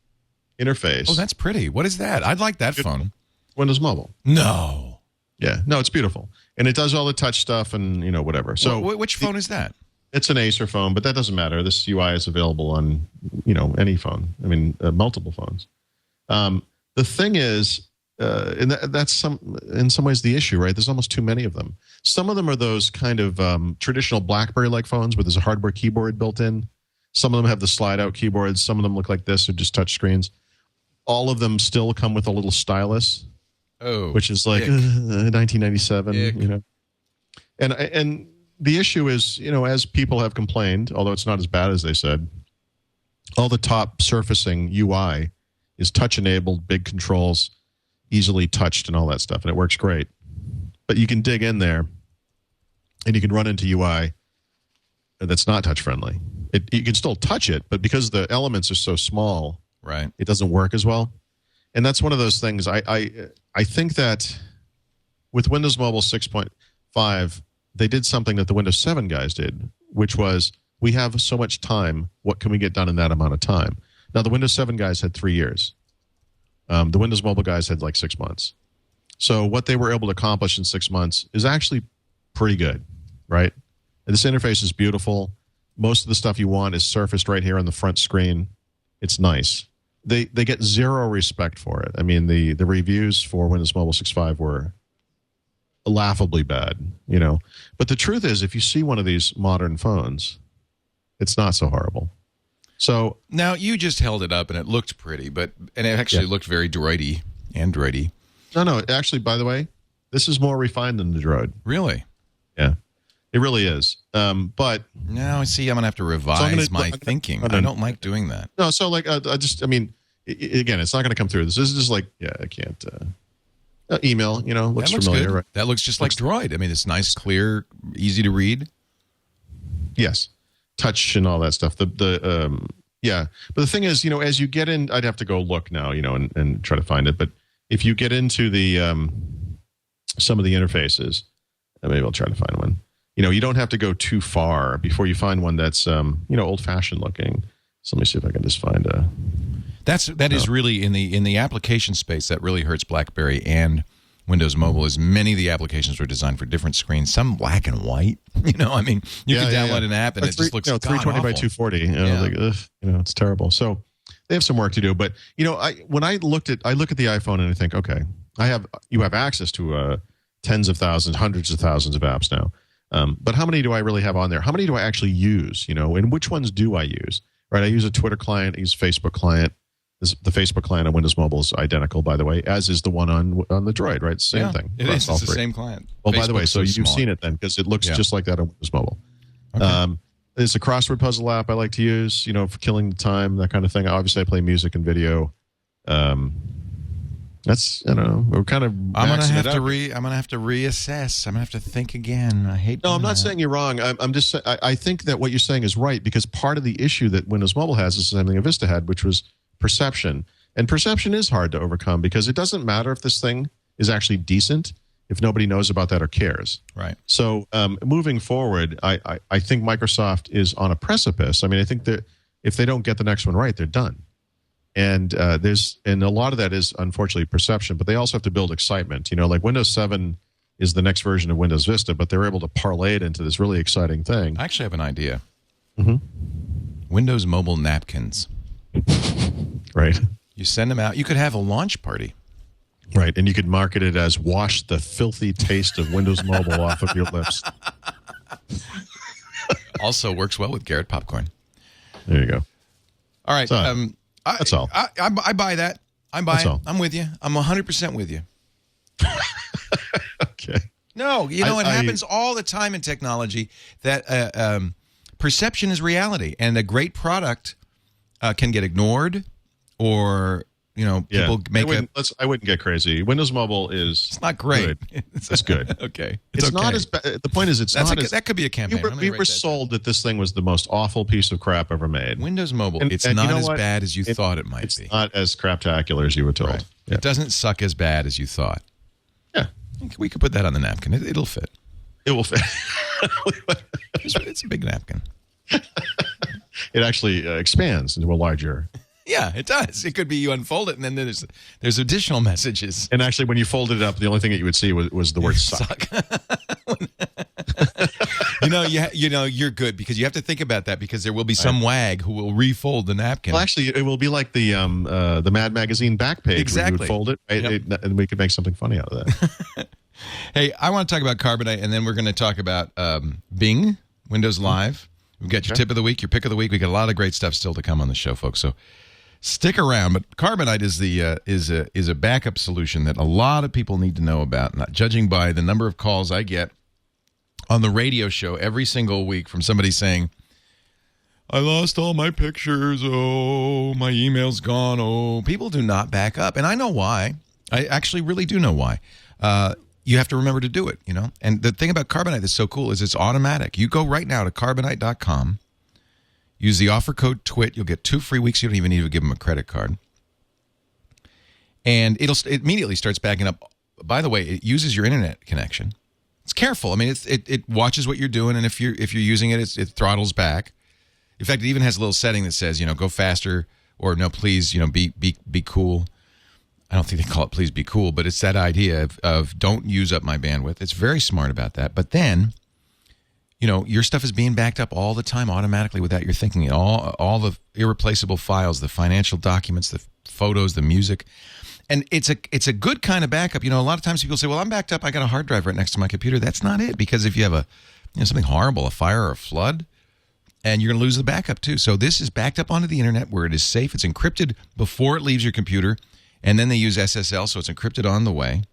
interface, oh, that's pretty. What is that? I'd like that phone. Windows Mobile. No. Yeah, no, it's beautiful, and it does all the touch stuff and whatever. So, which phone is that? It's an Acer phone, but that doesn't matter. This UI is available on any phone. I mean, multiple phones. The thing is, and that's in some ways the issue, right? There's almost too many of them. Some of them are those kind of traditional BlackBerry-like phones where there's a hardware keyboard built in. Some of them have the slide-out keyboards. Some of them look like this, or just touch screens. All of them still come with a little stylus. Oh, which is like 1997, and the issue is, as people have complained, although it's not as bad as they said, all the top surfacing UI is touch enabled, big controls, easily touched, and all that stuff, and it works great. But you can dig in there, and you can run into UI that's not touch friendly. You can still touch it, but because the elements are so small, right, it doesn't work as well. And that's one of those things. I think that with Windows Mobile 6.5, they did something that the Windows 7 guys did, which was, we have so much time. What can we get done in that amount of time? Now, the Windows 7 guys had 3 years. The Windows Mobile guys had like 6 months. So what they were able to accomplish in 6 months is actually pretty good, right? And this interface is beautiful. Most of the stuff you want is surfaced right here on the front screen. It's nice. They get zero respect for it. I mean, the reviews for Windows Mobile 6.5 were laughably bad, you know. But the truth is, if you see one of these modern phones, it's not so horrible. So now you just held it up and it looked pretty, and it actually looked very droidy, Androidy. No. Actually, by the way, this is more refined than the Droid. Really? Yeah, it really is. But now I see I'm gonna have to revise my thinking. I don't like doing that. No, so like I mean, again, it's not going to come through. This is just like I can't. Email, you know, looks familiar. Good. Right? That looks just like Droid. I mean, it's nice, clear, easy to read. Yes, touch and all that stuff. But the thing is, you know, as you get in, I'd have to go look now, you know, and try to find it. But if you get into the some of the interfaces, maybe I'll try to find one. You know, you don't have to go too far before you find one that's you know, old-fashioned looking. So let me see if I can just find a. That is really in the application space that really hurts BlackBerry and Windows Mobile. Is many of the applications were designed for different screens, some black and white. You know, I mean, you can download an app and it just looks 320 by 240. You know, like, ugh, you know, it's terrible. So they have some work to do. But you know, when I look at the iPhone and I think, okay, you have access to tens of thousands, hundreds of thousands of apps now. But how many do I really have on there? How many do I actually use? You know, and which ones do I use? Right, I use a Twitter client, I use a Facebook client. The Facebook client on Windows Mobile is identical, by the way, as is the one on the Droid, right? Same thing. It is. It's the same client. Well, by the way, so you've seen it then, because it looks just like that on Windows Mobile. Okay. There's a crossword puzzle app I like to use, you know, for killing the time, that kind of thing. Obviously, I play music and video. That's, I don't know, we're kind of. I'm gonna have to reassess. I'm gonna have to think again. I hate. No, I'm not saying you're wrong. I'm just. I think that what you're saying is right, because part of the issue that Windows Mobile has is something Vista had, which was perception. And perception is hard to overcome, because it doesn't matter if this thing is actually decent if nobody knows about that or cares. Right. So moving forward, I think Microsoft is on a precipice. I mean, I think that if they don't get the next one right, they're done. And and a lot of that is unfortunately perception, but they also have to build excitement. You know, like Windows 7 is the next version of Windows Vista, but they're able to parlay it into this really exciting thing. I actually have an idea. Mm-hmm. Windows Mobile napkins. Right. You send them out. You could have a launch party. Right, and you could market it as "wash the filthy taste of Windows Mobile off of your lips." Also works well with Garrett popcorn. There you go. All right. So, that's all. I buy that. I buy it. I'm with you. I'm 100% with you. Okay. No, you know, it happens all the time in technology that perception is reality, and a great product can get ignored, or you know, people make I wouldn't get crazy. Windows Mobile is. It's not great. Good. It's good. Okay. It's not as bad. The point is, that could be a campaign. We were sold that this thing was the most awful piece of crap ever made. Windows Mobile. It's not as bad as you thought it might be. It's not as craptacular as you were told. Right. Yeah. It doesn't suck as bad as you thought. Yeah. We could put that on the napkin. It'll fit. It will fit. It's a big napkin. It actually expands into a larger. Yeah, it does. It could be you unfold it, and then there's additional messages. And actually, when you folded it up, the only thing that you would see was the word "suck." You're good, because you have to think about that, because there will be some wag who will refold the napkin. Well, actually, it will be like the Mad Magazine back page. Exactly. Where you would fold it, right? And we could make something funny out of that. Hey, I want to talk about Carbonite, and then we're going to talk about Bing, Windows Live. We've got your tip of the week, your pick of the week. We got a lot of great stuff still to come on the show, folks. So stick around. But Carbonite is a backup solution that a lot of people need to know about. Not judging by the number of calls I get on the radio show every single week from somebody saying, "I lost all my pictures. Oh, my email's gone. Oh," people do not back up, and I know why. I actually really do know why. You have to remember to do it, you know. And the thing about Carbonite that's so cool is it's automatic. You go right now to carbonite.com. Use the offer code TWIT. You'll get 2 free weeks. You don't even need to give them a credit card. And it immediately starts backing up. By the way, it uses your internet connection. It's careful. I mean, it watches what you're doing, and if you're using it, it throttles back. In fact, it even has a little setting that says, you know, go faster, or no, please, you know, be cool. I don't think they call it please be cool, but it's that idea of don't use up my bandwidth. It's very smart about that. But then your stuff is being backed up all the time automatically without your thinking it. All the irreplaceable files, the financial documents, the photos, the music. And it's a good kind of backup. A lot of times people say, well, I'm backed up. I got a hard drive right next to my computer. That's not it, because if you have something horrible, a fire or a flood, and you're going to lose the backup too. So this is backed up onto the internet where it is safe. It's encrypted before it leaves your computer, and then they use SSL, so it's encrypted on the way.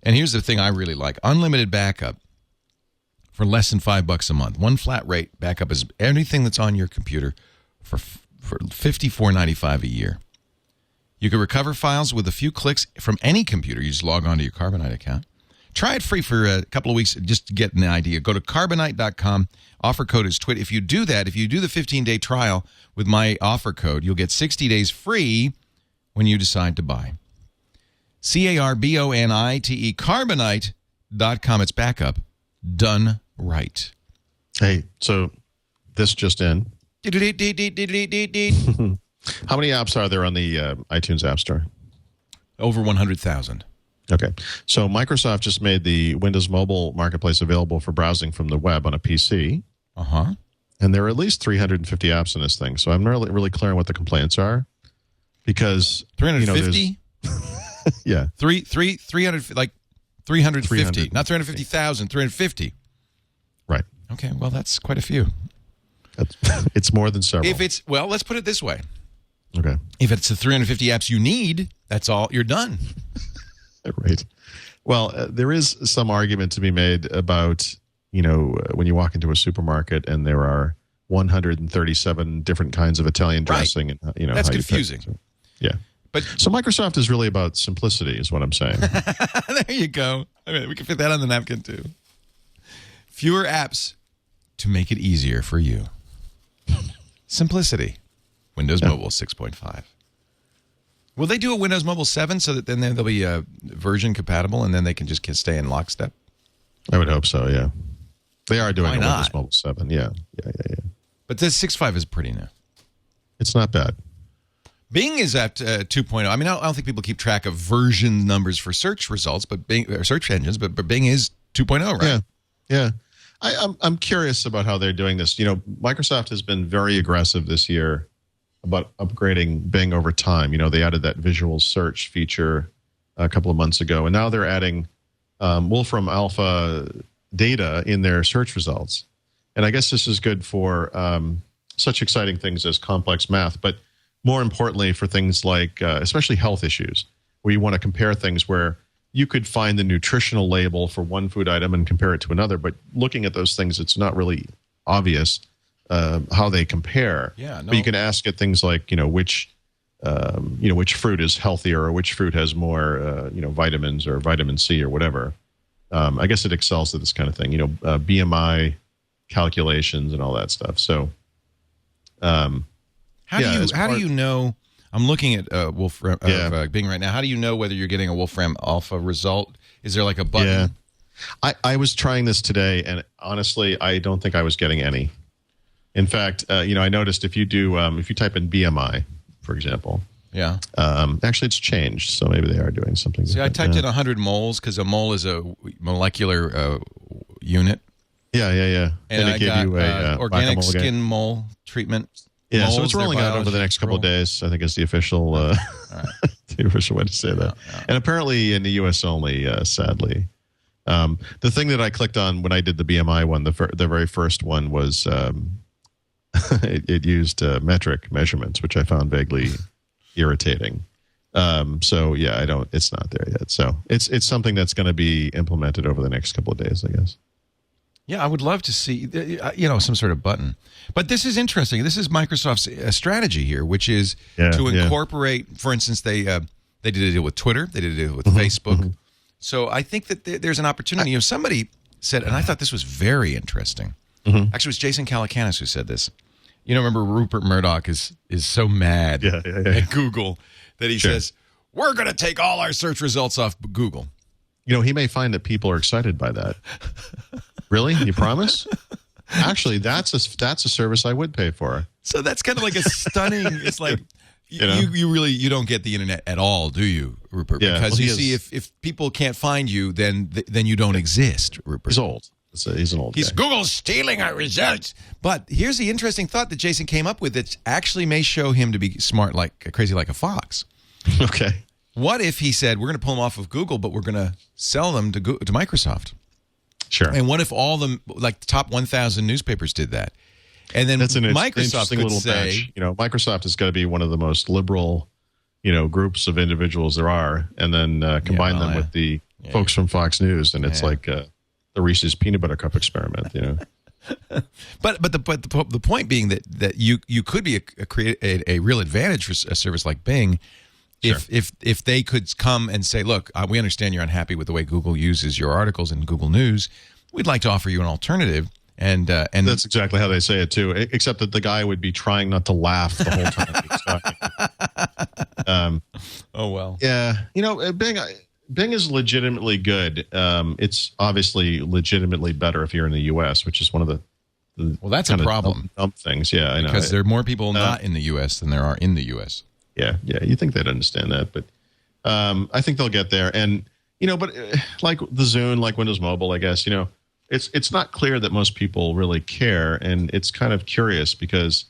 And here's the thing I really like. Unlimited backup for less than $5 a month. One flat rate backup is anything that's on your computer for $54.95 a year. You can recover files with a few clicks from any computer. You just log on to your Carbonite account. Try it free for a couple of weeks just to get an idea. Go to Carbonite.com. Offer code is TWIT. If you do that, if you do the 15-day trial with my offer code, you'll get 60 days free when you decide to buy. Carbonite, Carbonite.com. It's backup done right. Hey, so this just in. How many apps are there on the iTunes App Store? Over 100,000. Okay. So Microsoft just made the Windows Mobile Marketplace available for browsing from the web on a PC. Uh-huh. And there are at least 350 apps in this thing. So I'm not really clear on what the complaints are. Because 350? Yeah. 300, like 350. Not 350,000, 350. Right. Okay, well, that's quite a few. It's more than several. Let's put it this way. Okay. If it's the 350 apps you need, that's all, you're done. Right. Well, there is some argument to be made about, when you walk into a supermarket and there are 137 different kinds of Italian dressing. Right. And, that's confusing. Yeah. So Microsoft is really about simplicity, is what I'm saying. There you go. I mean, we can fit that on the napkin, too. Fewer apps to make it easier for you. Simplicity. Windows Mobile 6.5. Will they do a Windows Mobile 7 so that then they'll be version compatible and then they can just stay in lockstep? I would hope so, yeah. They are doing Why a not? Windows Mobile 7, yeah. But this 6.5 is pretty new. It's not bad. Bing is at 2.0. I mean, I don't think people keep track of version numbers for search results, but search engines, but Bing is 2.0, right? Yeah. I'm curious about how they're doing this. Microsoft has been very aggressive this year about upgrading Bing over time. They added that visual search feature a couple of months ago, and now they're adding Wolfram Alpha data in their search results. And I guess this is good for such exciting things as complex math, but more importantly for things like especially health issues, where you want to compare things where you could find the nutritional label for one food item and compare it to another, but looking at those things, it's not really obvious how they compare. Yeah, no. But you can ask it things like, which fruit is healthier, or which fruit has more, vitamins or vitamin C or whatever. I guess it excels at this kind of thing, BMI calculations and all that stuff. So, how do you know? I'm looking at Wolfram Bing right now. How do you know whether you're getting a Wolfram Alpha result? Is there like a button? Yeah. I was trying this today, and honestly, I don't think I was getting any. In fact, I noticed if you do, if you type in BMI, for example. Yeah. Actually, it's changed, so maybe they are doing something. See, I typed in 100 moles because a mole is a molecular unit. Yeah. And it gave you a organic skin mole treatment. Yeah, Moles, so it's rolling out over the next couple of days. I think is the official the official way to say that. Yeah. And apparently in the U.S. only, sadly. The thing that I clicked on when I did the BMI one, the very first one was it used metric measurements, which I found vaguely irritating. So yeah, it's not there yet. So it's something that's going to be implemented over the next couple of days, I guess. Yeah, I would love to see, some sort of button. But this is interesting. This is Microsoft's strategy here, which is to incorporate, for instance, they did a deal with Twitter. They did a deal with Facebook. Mm-hmm. So I think that there's an opportunity. Somebody said, and I thought this was very interesting. Mm-hmm. Actually, it was Jason Calacanis who said this. Remember Rupert Murdoch is so mad at Google that he says, we're going to take all our search results off Google. He may find that people are excited by that. Really? You promise? Actually, that's a service I would pay for. So that's kind of like a stunning. It's like you don't get the internet at all, do you, Rupert? Yeah, because you see, if people can't find you, then you don't exist, Rupert. He's old. He's an old guy. Google's stealing our results. But here's the interesting thought that Jason came up with that actually may show him to be smart, crazy like a fox. Okay. What if he said, we're going to pull them off of Google, but we're going to sell them to Microsoft? Sure. And what if all the top 1,000 newspapers did that? And then that's an Microsoft interesting could little say, match. Microsoft is going to be one of the most liberal, groups of individuals there are, and then combine them with the folks from Fox News, and it's like the Reese's peanut butter cup experiment. But the point being that you could be create a real advantage for a service like Bing. Sure. If they could come and say, look, we understand you're unhappy with the way Google uses your articles in Google News. We'd like to offer you an alternative. And that's exactly how they say it too, except that the guy would be trying not to laugh the whole time he's talking. Oh, well. Yeah. Bing is legitimately good. It's obviously legitimately better if you're in the U.S., which is one of the well, that's a problem. Dumb things. Yeah, I know. Because there are more people not in the U.S. than there are in the U.S. Yeah. You think they'd understand that, but I think they'll get there. And, but like the Zune, like Windows Mobile, I guess, it's not clear that most people really care, and it's kind of curious because,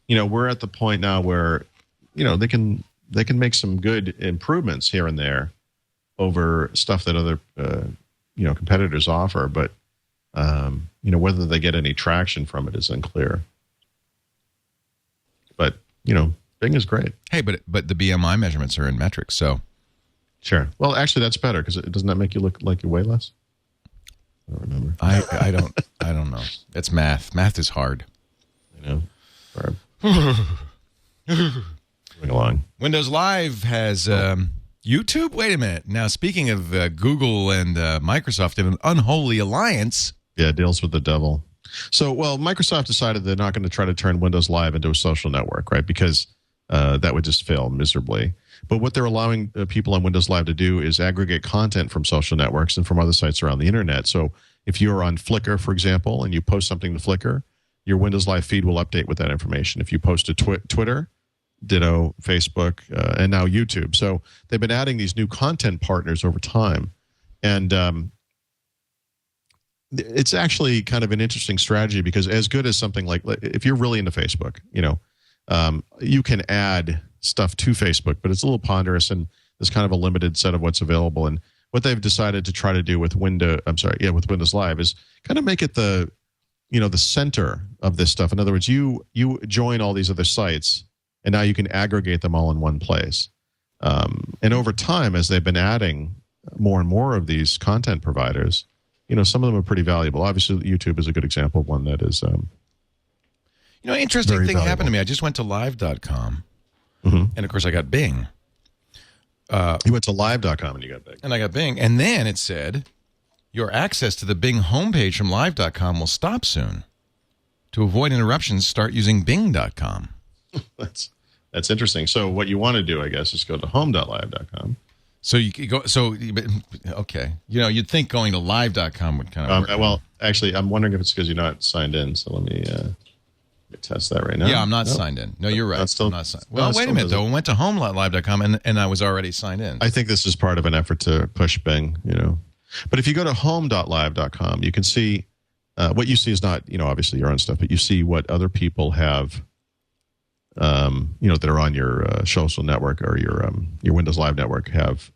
we're at the point now where, they can make some good improvements here and there over stuff that other competitors offer, but whether they get any traction from it is unclear. But Bing is great. Hey, but the BMI measurements are in metrics, so sure. Well, actually, that's better because doesn't that make you look like you weigh less? I don't remember. I don't know. It's math. Math is hard. Moving along. Windows Live has YouTube. Wait a minute. Now, speaking of Google and Microsoft in an unholy alliance. Yeah, deals with the devil. So, Microsoft decided they're not going to try to turn Windows Live into a social network, right? Because that would just fail miserably. But what they're allowing people on Windows Live to do is aggregate content from social networks and from other sites around the internet. So if you're on Flickr, for example, and you post something to Flickr, your Windows Live feed will update with that information. If you post to Twitter, ditto, Facebook, and now YouTube. So they've been adding these new content partners over time. And it's actually kind of an interesting strategy because as good as something like if you're really into Facebook, you can add stuff to Facebook, but it's a little ponderous and there's kind of a limited set of what's available. And what they've decided to try to do with with Windows Live is kind of make it the center of this stuff. In other words, you join all these other sites and now you can aggregate them all in one place. And over time, as they've been adding more and more of these content providers, some of them are pretty valuable. Obviously, YouTube is a good example of one that is interesting very thing valuable. happened to me. I just went to live.com, and of course I got Bing. You went to live.com and you got Bing. And I got Bing. And then it said, your access to the Bing homepage from live.com will stop soon. To avoid interruptions, start using bing.com. That's interesting. So what you want to do, I guess, is go to home.live.com. So you could go. Okay. You'd think going to live.com would kind of work. Well, actually, I'm wondering if it's because you're not signed in. So let me test that right now. Yeah, I'm not signed in. No, you're right. I'm not signed. Well, wait a minute, though. I went to home.live.com and I was already signed in. I think this is part of an effort to push Bing, But if you go to home.live.com, you can see what you see is not, obviously your own stuff, but you see what other people have, that are on your social network or your Windows Live network have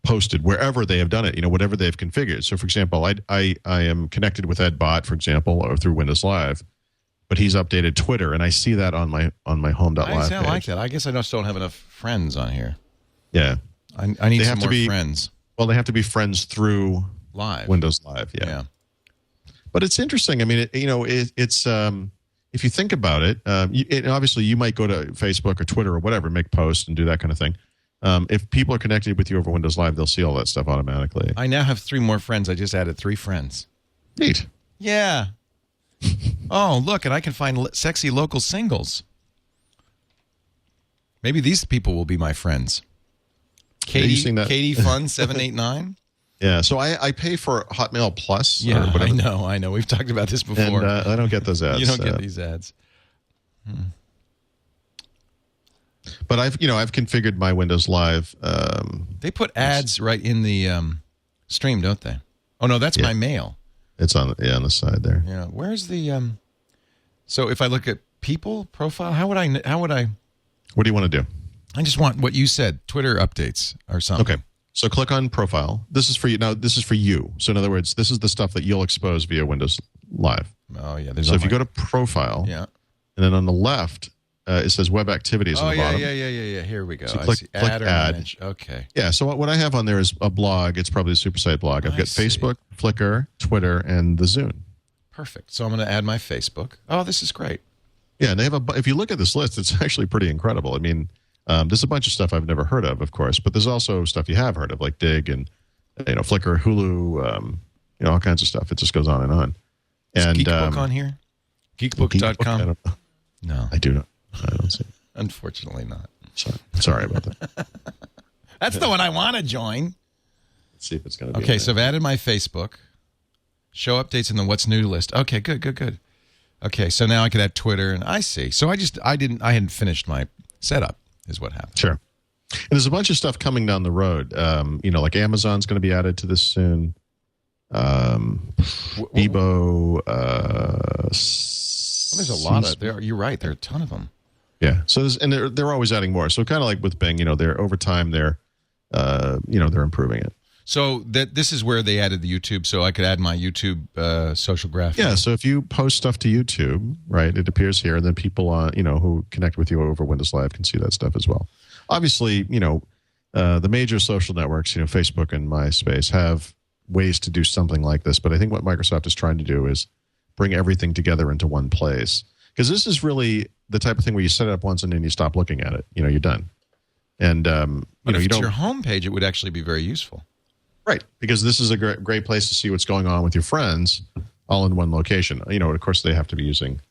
posted wherever they have done it, whatever they've configured. So, for example, I am connected with Ed Bot, for example, or through Windows Live, but he's updated Twitter, and I see that on my home.live page. I like that. I guess I just don't have enough friends on here. Yeah. I need some more friends. Well, they have to be friends through Live. Windows Live, yeah. But it's interesting. I mean, it's if you think about it, obviously you might go to Facebook or Twitter or whatever, make posts and do that kind of thing. If people are connected with you over Windows Live, they'll see all that stuff automatically. I now have 3 more friends. I just added 3 friends. Neat. Yeah. Oh, look, and I can find sexy local singles. Maybe these people will be my friends. Katie Fun 789. Yeah, so I pay for Hotmail Plus. Yeah, or whatever. I know. We've talked about this before. And I don't get those ads. You don't get these ads. But I've configured my Windows Live. They put ads right in the stream, don't they? Oh no, that's my mail. It's on the side there. Yeah. Where's the So if I look at people profile, how would I? What do you want to do? I just want what you said, Twitter updates or something. Okay. So click on profile. This is for you. Now, this is for you. So in other words, this is the stuff that you'll expose via Windows Live. Oh, yeah. So if you go to profile, yeah, and then on the left, it says web activities on the bottom. Yeah. Here we go. So click add. add. Okay. Yeah, so what I have on there is a blog. It's probably a Supersite blog. I've got Facebook, Flickr, Twitter, and the Zune. Perfect. So I'm going to add my Facebook. Oh, this is great. Yeah, and they have if you look at this list, it's actually pretty incredible. I mean, there's a bunch of stuff I've never heard of course, but there's also stuff you have heard of, like Dig and Flickr, Hulu, all kinds of stuff. It just goes on and on. And is Geekbook on here? Geekbook.com? No. I do not. I don't see it. Unfortunately not. Sorry about that. That's the one I want to join. Let's see if it's going to be. Okay, so I've added my Facebook. Show updates in the What's New list. Okay, good. Okay, so now I could add Twitter, and I see. So I hadn't finished my setup, is what happened. Sure. And there's a bunch of stuff coming down the road. Like Amazon's going to be added to this soon. Bebo. There's a lot of. You're right. There are a ton of them. Yeah. So they're always adding more. So kind of like with Bing, they're over time they're improving it. So this is where they added the YouTube. So I could add my YouTube social graph. Yeah. So if you post stuff to YouTube, right, it appears here, and then people who connect with you over Windows Live can see that stuff as well. Obviously, the major social networks, Facebook and MySpace, have ways to do something like this. But I think what Microsoft is trying to do is bring everything together into one place. Because this is really the type of thing where you set it up once and then you stop looking at it. You're done. And but if it's your homepage, it would actually be very useful. Right, because this is a great place to see what's going on with your friends, all in one location. Of course, they have to be using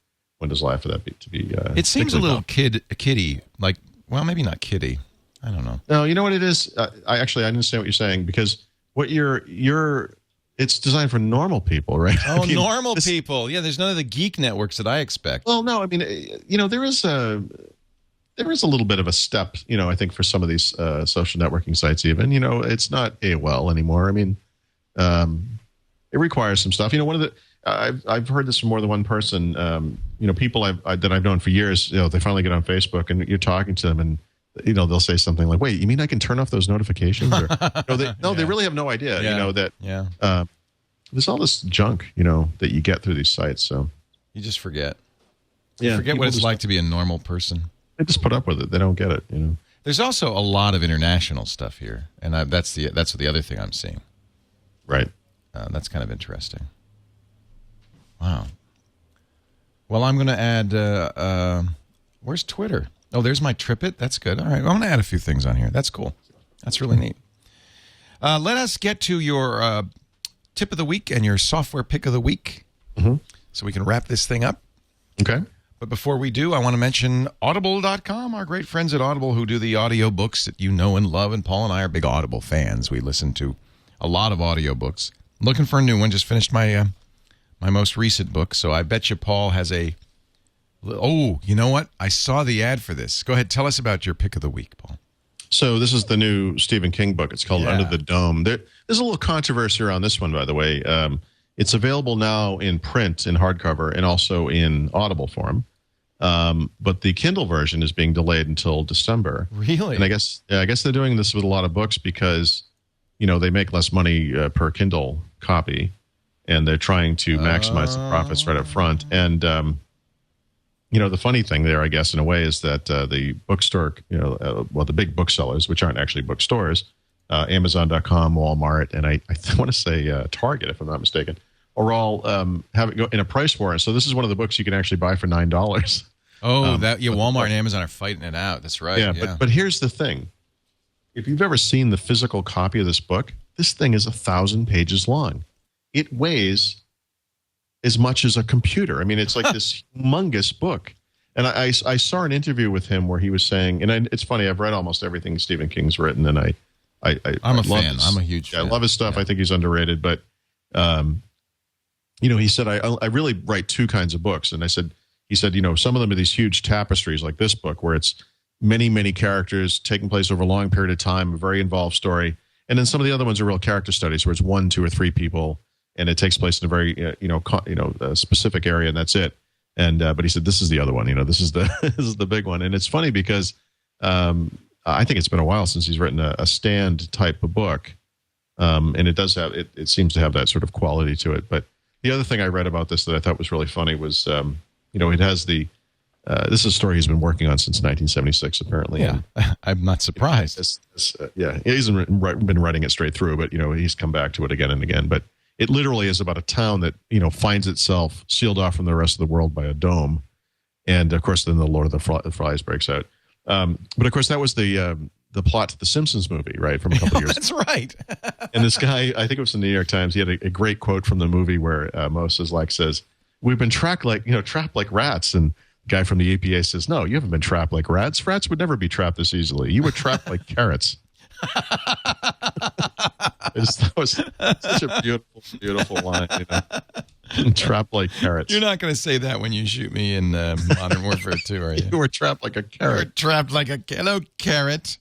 Windows Live for that to be. It seems a little kiddie, like, well, maybe not kiddie. I don't know. No, you know what it is. I understand what you're saying, because what it's designed for normal people, right? Oh, normal people. Yeah, there's none of the geek networks that I expect. Well, no, I mean, there is a little bit of a step, I think, for some of these social networking sites even. It's not AOL anymore. I mean, it requires some stuff. One of the I've heard this from more than one person. People that I've known for years, they finally get on Facebook and you're talking to them and, they'll say something like, wait, you mean I can turn off those notifications? Or, they really have no idea, that there's all this junk, that you get through these sites. So you just forget. You forget what it's like to be a normal person. They just put up with it. They don't get it, There's also a lot of international stuff here, and that's the other thing I'm seeing. Right. That's kind of interesting. Wow. Well, I'm going to add. Where's Twitter? Oh, there's my TripIt. That's good. All right, I'm going to add a few things on here. That's cool. That's really neat. Let us get to your tip of the week and your software pick of the week, so we can wrap this thing up. Okay. But before we do, I want to mention Audible.com, our great friends at Audible who do the audiobooks that you know and love. And Paul and I are big Audible fans. We listen to a lot of audiobooks. Looking for a new one. Just finished my most recent book. So I bet you Paul has a... Oh, you know what? I saw the ad for this. Go ahead. Tell us about your pick of the week, Paul. So this is the new Stephen King book. It's called Under the Dome. There's a little controversy around this one, by the way. It's available now in print, in hardcover, and also in Audible form. But the Kindle version is being delayed until December. Really? And I guess they're doing this with a lot of books because, they make less money per Kindle copy, and they're trying to maximize the profits right up front. And, the funny thing there, I guess, in a way, is that the bookstore, the big booksellers, which aren't actually bookstores, Amazon.com, Walmart, and I want to say Target, if I'm not mistaken, are all have it go in a price war. So this is one of the books you can actually buy for $9. Oh, Walmart and Amazon are fighting it out. That's right. Yeah. But here's the thing: if you've ever seen the physical copy of this book, this thing is 1,000 pages long. It weighs as much as a computer. I mean, it's like this humongous book. And I saw an interview with him where he was saying, and it's funny, I've read almost everything Stephen King's written, and I'm a fan. I'm a huge fan. I love his stuff. Yeah. I think he's underrated. But, he said, I really write two kinds of books. And he said, some of them are these huge tapestries like this book where it's many, many characters taking place over a long period of time, a very involved story. And then some of the other ones are real character studies where it's 1, 2, or 3 people and it takes place in a very specific area, and that's it. And but he said this is the other one. This is the this is the big one, and it's funny because I think it's been a while since he's written a stand type of book, and it does have it seems to have that sort of quality to it. But the other thing I read about this that I thought was really funny was it has the this is a story he's been working on since 1976 apparently. Yeah, I'm not surprised. He hasn't been writing it straight through, but he's come back to it again and again. But it literally is about a town that finds itself sealed off from the rest of the world by a dome, and of course then the Lord of the Flies breaks out. But of course that was the plot to the Simpsons movie, right, from a couple years. That's right. And this guy, I think it was in the New York Times, he had a great quote from the movie where Moses says, "We've been trapped like rats," and the guy from the EPA says, "No, you haven't been trapped like rats. Rats would never be trapped this easily. You were trapped like carrots." That was such a beautiful, beautiful line. Trapped like carrots. You're not going to say that when you shoot me in Modern Warfare 2, are you? You were trapped like a carrot. You were trapped like a hello carrot.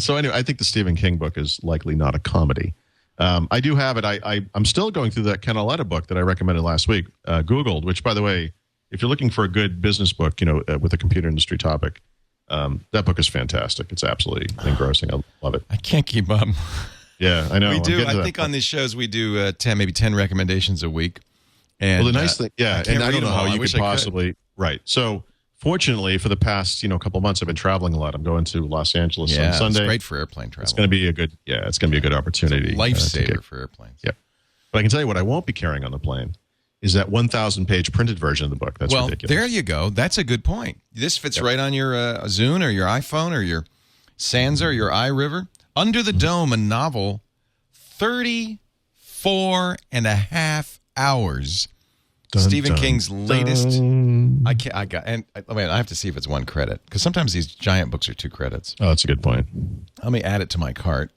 So anyway, I think the Stephen King book is likely not a comedy. I do have it. I'm still going through that Ken Auletta book that I recommended last week, Googled, which, by the way, if you're looking for a good business book, with a computer industry topic, that book is fantastic. It's absolutely engrossing. I love it. I can't keep up. Yeah, I know. We do. I think on these shows we do 10 recommendations a week. And the nice thing, I don't know how you could possibly right. So fortunately, for the past couple of months, I've been traveling a lot. I'm going to Los Angeles on Sunday. It's great for airplane travel. It's going to be a good opportunity. Lifesaver for airplanes. Yeah, but I can tell you what I won't be carrying on the plane is that 1,000-page printed version of the book. That's ridiculous. There you go. That's a good point. This fits right on your Zune or your iPhone or your Sansa or your iRiver. Under the Dome, a novel, 34 and a half hours. Dun, Stephen dun, King's latest. dun. I have to see if it's one credit because sometimes these giant books are 2 credits. Oh, that's a good point. Let me add it to my cart,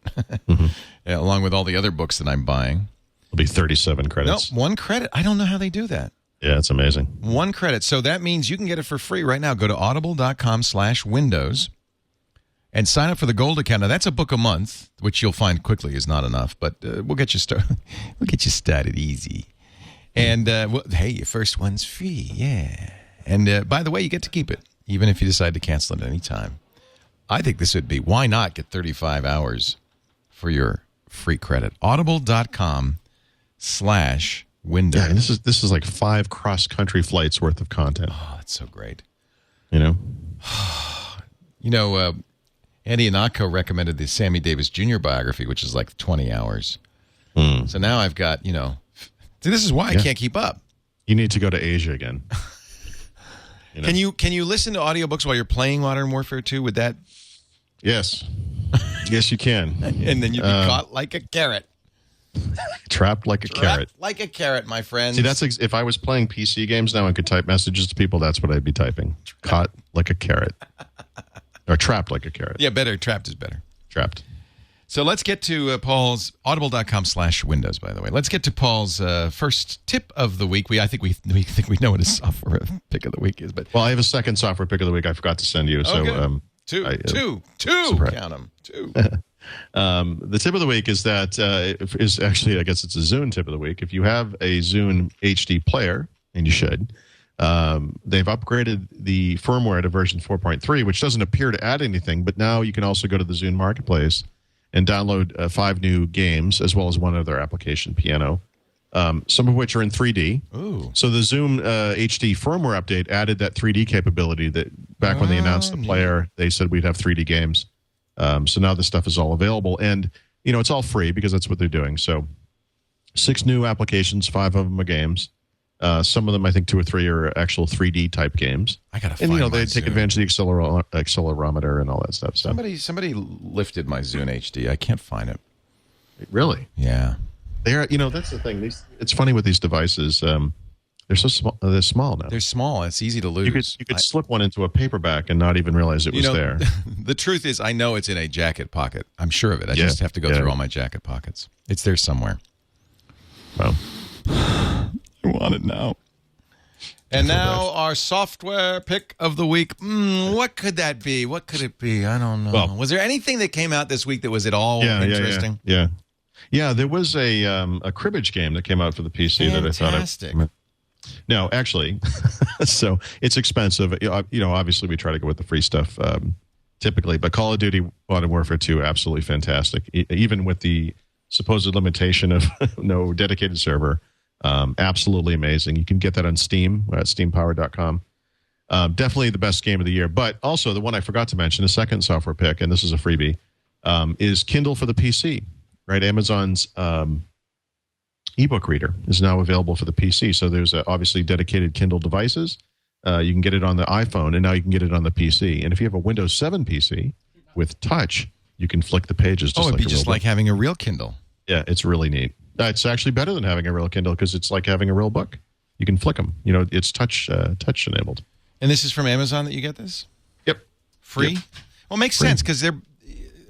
along with all the other books that I'm buying. It'll be 37 credits. No, 1 credit. I don't know how they do that. Yeah, it's amazing. 1 credit. So that means you can get it for free right now. Go to audible.com/windows and sign up for the gold account. Now, that's a book a month, which you'll find quickly is not enough, but we'll get you started. We'll get you started easy. And, hey, your first one's free. Yeah. And, by the way, you get to keep it, even if you decide to cancel it at any time. I think this would be, why not get 35 hours for your free credit? Audible.com/windows. Yeah, and this is like 5 cross-country flights worth of content. Oh, that's so great. You know, Andy Anatko recommended the Sammy Davis Jr. biography, which is like 20 hours. So now I've got, see, this is why I can't keep up. You need to go to Asia again. Can you listen to audiobooks while you're playing Modern Warfare 2 with that? Yes. Yes, you can. And then you'd be caught like a carrot. Trapped like a carrot. Like a carrot, my friend. See, if I was playing PC games now and could type messages to people, that's what I'd be typing. Caught like a carrot. Or trapped like a carrot. Yeah, better. Trapped is better. Trapped. So let's get to Paul's audible.com/windows, by the way. Let's get to Paul's first tip of the week. I think we know what his software pick of the week is. But well, I have a second software pick of the week I forgot to send you. So Two. Count them. 2. The tip of the week is that is actually, I guess it's a Zune tip of the week. If you have a Zune HD player, and you should, they've upgraded the firmware to version 4.3, which doesn't appear to add anything, but now you can also go to the Zune Marketplace and download 5 new games, as well as one other application, Piano, some of which are in 3D. Ooh. So the Zoom HD firmware update added that 3D capability that back when they announced the player, they said we'd have 3D games. So now this stuff is all available. And, it's all free because that's what they're doing. So 6 new applications, 5 of them are games. Some of them, I think 2 or 3 are actual 3D type games. I gotta find and they take advantage of the accelerometer and all that stuff. So. Somebody lifted my Zune HD. I can't find it. Really? Yeah. They're that's the thing. It's funny with these devices. They're so small. They're small now. They're small. It's easy to lose. You could slip one into a paperback and not even realize it was there. The truth is, I know it's in a jacket pocket. I'm sure of it. I just have to go through all my jacket pockets. It's there somewhere. Well. I want it now. And now our software pick of the week. What could that be? What could it be? I don't know. Well, was there anything that came out this week that was at all interesting? Yeah. Yeah, there was a cribbage game that came out for the PC Fantastic. that I thought. No, actually, so it's expensive. Obviously we try to go with the free stuff typically, but Call of Duty Modern Warfare 2, absolutely fantastic. Even with the supposed limitation of no dedicated server, absolutely amazing. You can get that on Steam at steampower.com. Definitely the best game of the year. But also the one I forgot to mention, the second software pick, and this is a freebie, is Kindle for the PC. Right, Amazon's ebook reader is now available for the PC. So there's obviously dedicated Kindle devices. You can get it on the iPhone, and now you can get it on the PC. And if you have a Windows 7 PC with touch, you can flick the pages. It'd be just like having a real Kindle. Yeah, it's really neat. It's actually better than having a real Kindle because it's like having a real book. You can flick them. It's touch enabled. And this is from Amazon that you get this? Yep. Free? Yep. Well, it makes sense because they're,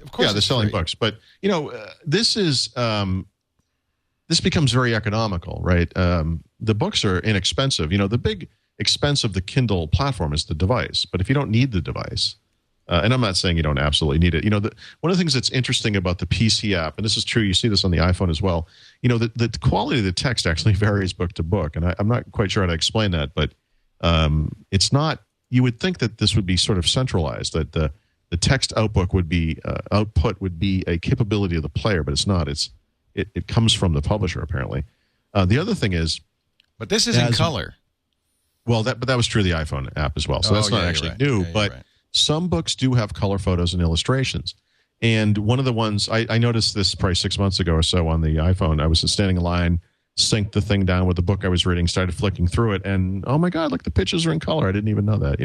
of course, they're selling free. books. But this is this becomes very economical, right? The books are inexpensive. The big expense of the Kindle platform is the device. But if you don't need the device, and I'm not saying you don't absolutely need it. One of the things that's interesting about the PC app, and this is true, you see this on the iPhone as well. The quality of the text actually varies book to book, and I'm not quite sure how to explain that, but it's not. You would think that this would be sort of centralized, that the text output would be a capability of the player, but it's not. It comes from the publisher apparently. The other thing is, but this is in color. Well, that was true of the iPhone app as well, so that's not actually new. Yeah, but some books do have color photos and illustrations. And one of the ones I noticed this probably 6 months ago or so on the iPhone. I was standing in line, synced the thing down with the book I was reading, started flicking through it, and oh my God, look, the pictures are in color. I didn't even know that.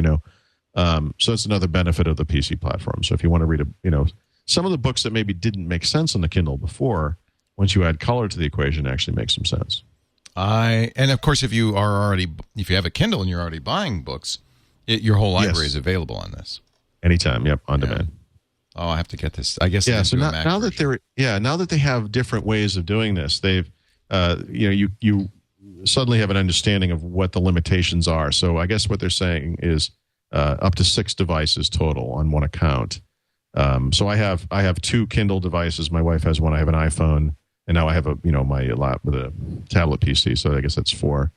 So it's another benefit of the PC platform. So if you want to read some of the books that maybe didn't make sense on the Kindle before, once you add color to the equation, it actually makes some sense. And of course, if you have a Kindle and you're already buying books, your whole library is available on this. Anytime, yep, on demand. Oh, I have to get this. I guess. Yeah. So now that they have different ways of doing this, they've, you suddenly have an understanding of what the limitations are. So I guess what they're saying is up to 6 devices total on one account. So I have 2 Kindle devices. My wife has one. I have an iPhone, and now I have my lap with a tablet PC. So I guess that's 4.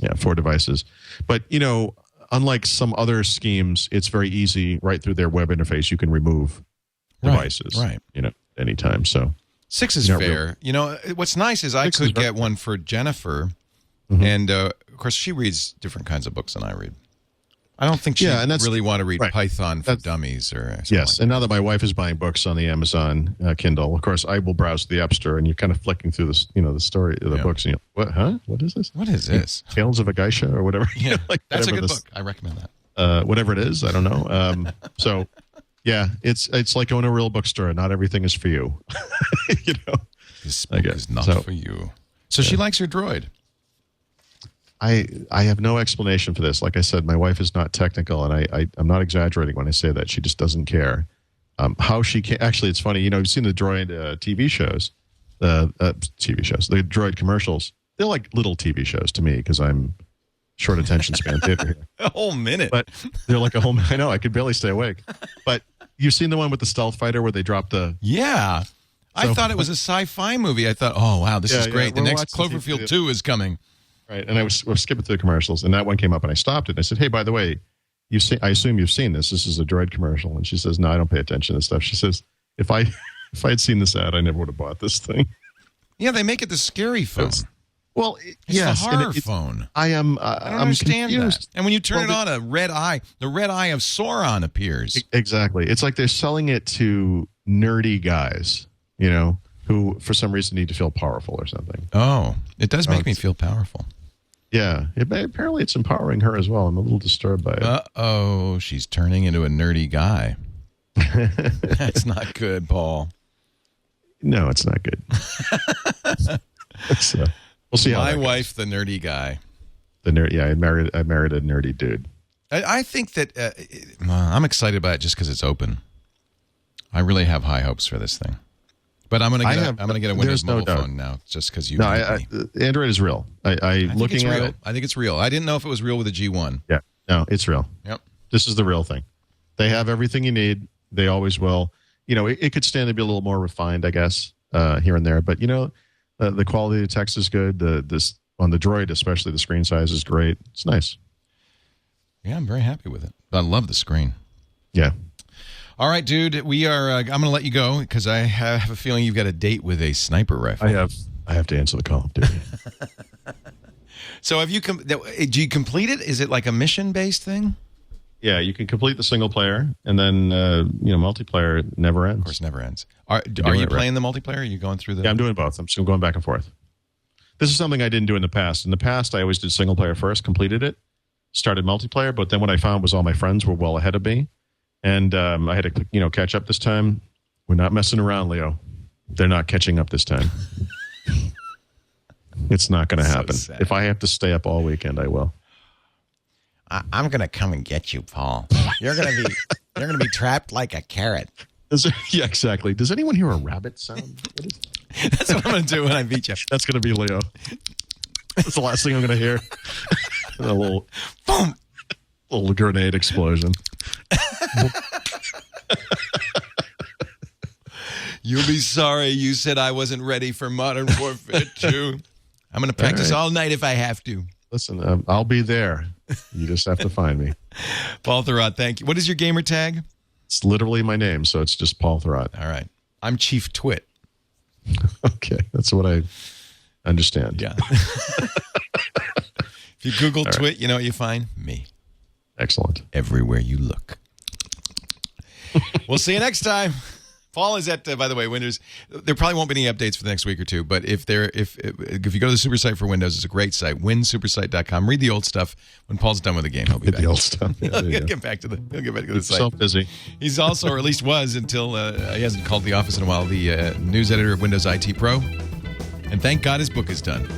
Yeah, 4 devices. But unlike some other schemes, it's very easy right through their web interface. You can remove devices, right? Anytime. So 6 is fair. What's nice is I could get one for Jennifer, and of course she reads different kinds of books than I read. I don't think she really want to read Python for Dummies or something. Yes, and now that my wife is buying books on the Amazon Kindle, of course, I will browse the App Store, and you're kind of flicking through the story of the books, and you're like, what? Huh? What is this? What is this? Tales of a Geisha or whatever. Yeah, that's a good book. I recommend that. Whatever it is, I don't know. So, yeah, it's like going to a real bookstore. Not everything is for you. This book is not for you. So she likes her droid. I have no explanation for this. Like I said, my wife is not technical, and I'm not exaggerating when I say that. She just doesn't care. How she can actually, it's funny. You've seen the droid TV shows, the droid commercials. They're like little TV shows to me because I'm short attention span theater here. A whole minute, but they're like a whole. I know I could barely stay awake. But you've seen the one with the stealth fighter where they drop the. Yeah, I thought it was a sci-fi movie. I thought, oh wow, this is great. The next Cloverfield 2 is coming. Right, and I was skipping through the commercials, and that one came up, and I stopped it. And I said, "Hey, by the way, I assume you've seen this. This is a droid commercial." And she says, "No, I don't pay attention to stuff." She says, "If I had seen this ad, I never would have bought this thing." Yeah, they make it the scary phone. It's the horror phone. I don't understand confused. that. And when you turn it on, the red eye of Sauron appears. Exactly. It's like they're selling it to nerdy guys, who for some reason need to feel powerful or something. Oh, it does make me feel powerful. Yeah, apparently it's empowering her as well. I'm a little disturbed by it. Uh-oh, she's turning into a nerdy guy. That's not good, Paul. No, it's not good. We'll see how my wife, the nerdy guy. The nerd, yeah, I married a nerdy dude. I think that I'm excited about it just because it's open. I really have high hopes for this thing. But I'm gonna get a Windows mobile phone now, just because you. No, Android is real. I looking at it. I think it's real. I didn't know if it was real with a G1. Yeah, no, it's real. Yep, this is the real thing. They have everything you need. They always will. It could stand to be a little more refined, I guess. here and there. But, the quality of the text is good. This on the Droid, especially, the screen size is great. It's nice. Yeah, I'm very happy with it. I love the screen. Yeah. All right, dude. I'm going to let you go because I have a feeling you've got a date with a sniper rifle. I have to answer the call of duty. So do you complete it? Is it like a mission-based thing? Yeah, you can complete the single player, and then multiplayer never ends. Of course, never ends. Are you playing the multiplayer? Are you going through the? Yeah, I'm doing both. I'm still going back and forth. This is something I didn't do in the past. In the past, I always did single player first, completed it, started multiplayer, but then what I found was all my friends were well ahead of me, and I had to catch up this time. We're not messing around, Leo. They're not catching up this time. It's not going to happen. So sad. If I have to stay up all weekend, I will. I'm going to come and get you, Paul. You're going to be trapped like a carrot. Yeah, exactly. Does anyone hear a rabbit sound? That's what I'm going to do when I beat you. That's going to be Leo. That's the last thing I'm going to hear. A little boom, little grenade explosion. You'll be sorry you said I wasn't ready for Modern Warfare 2. I'm going to practice all night if I have to. Listen, I'll be there. You just have to find me. Paul Thurrott, thank you. What is your gamer tag? It's literally my name, so it's just Paul Thurrott. All right. I'm Chief Twit. Okay, that's what I understand. Yeah. If you Google Twit, you know what you find? Me. Excellent. Everywhere you look. We'll see you next time. Paul is at, by the way, Windows. There probably won't be any updates for the next week or two, but if you go to the super site for Windows, it's a great site, winsupersite.com. Read the old stuff. When Paul's done with the game, he'll be back. The old stuff. Yeah, he'll get back to the site. So busy. He's also, or at least was until he hasn't called the office in a while, the news editor of Windows IT Pro. And thank God his book is done.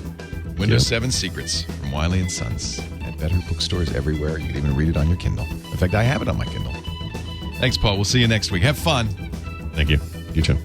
Windows 7 Secrets from Wiley & Sons. At better bookstores everywhere. You can even read it on your Kindle. In fact, I have it on my Kindle. Thanks, Paul. We'll see you next week. Have fun. Thank you. You too.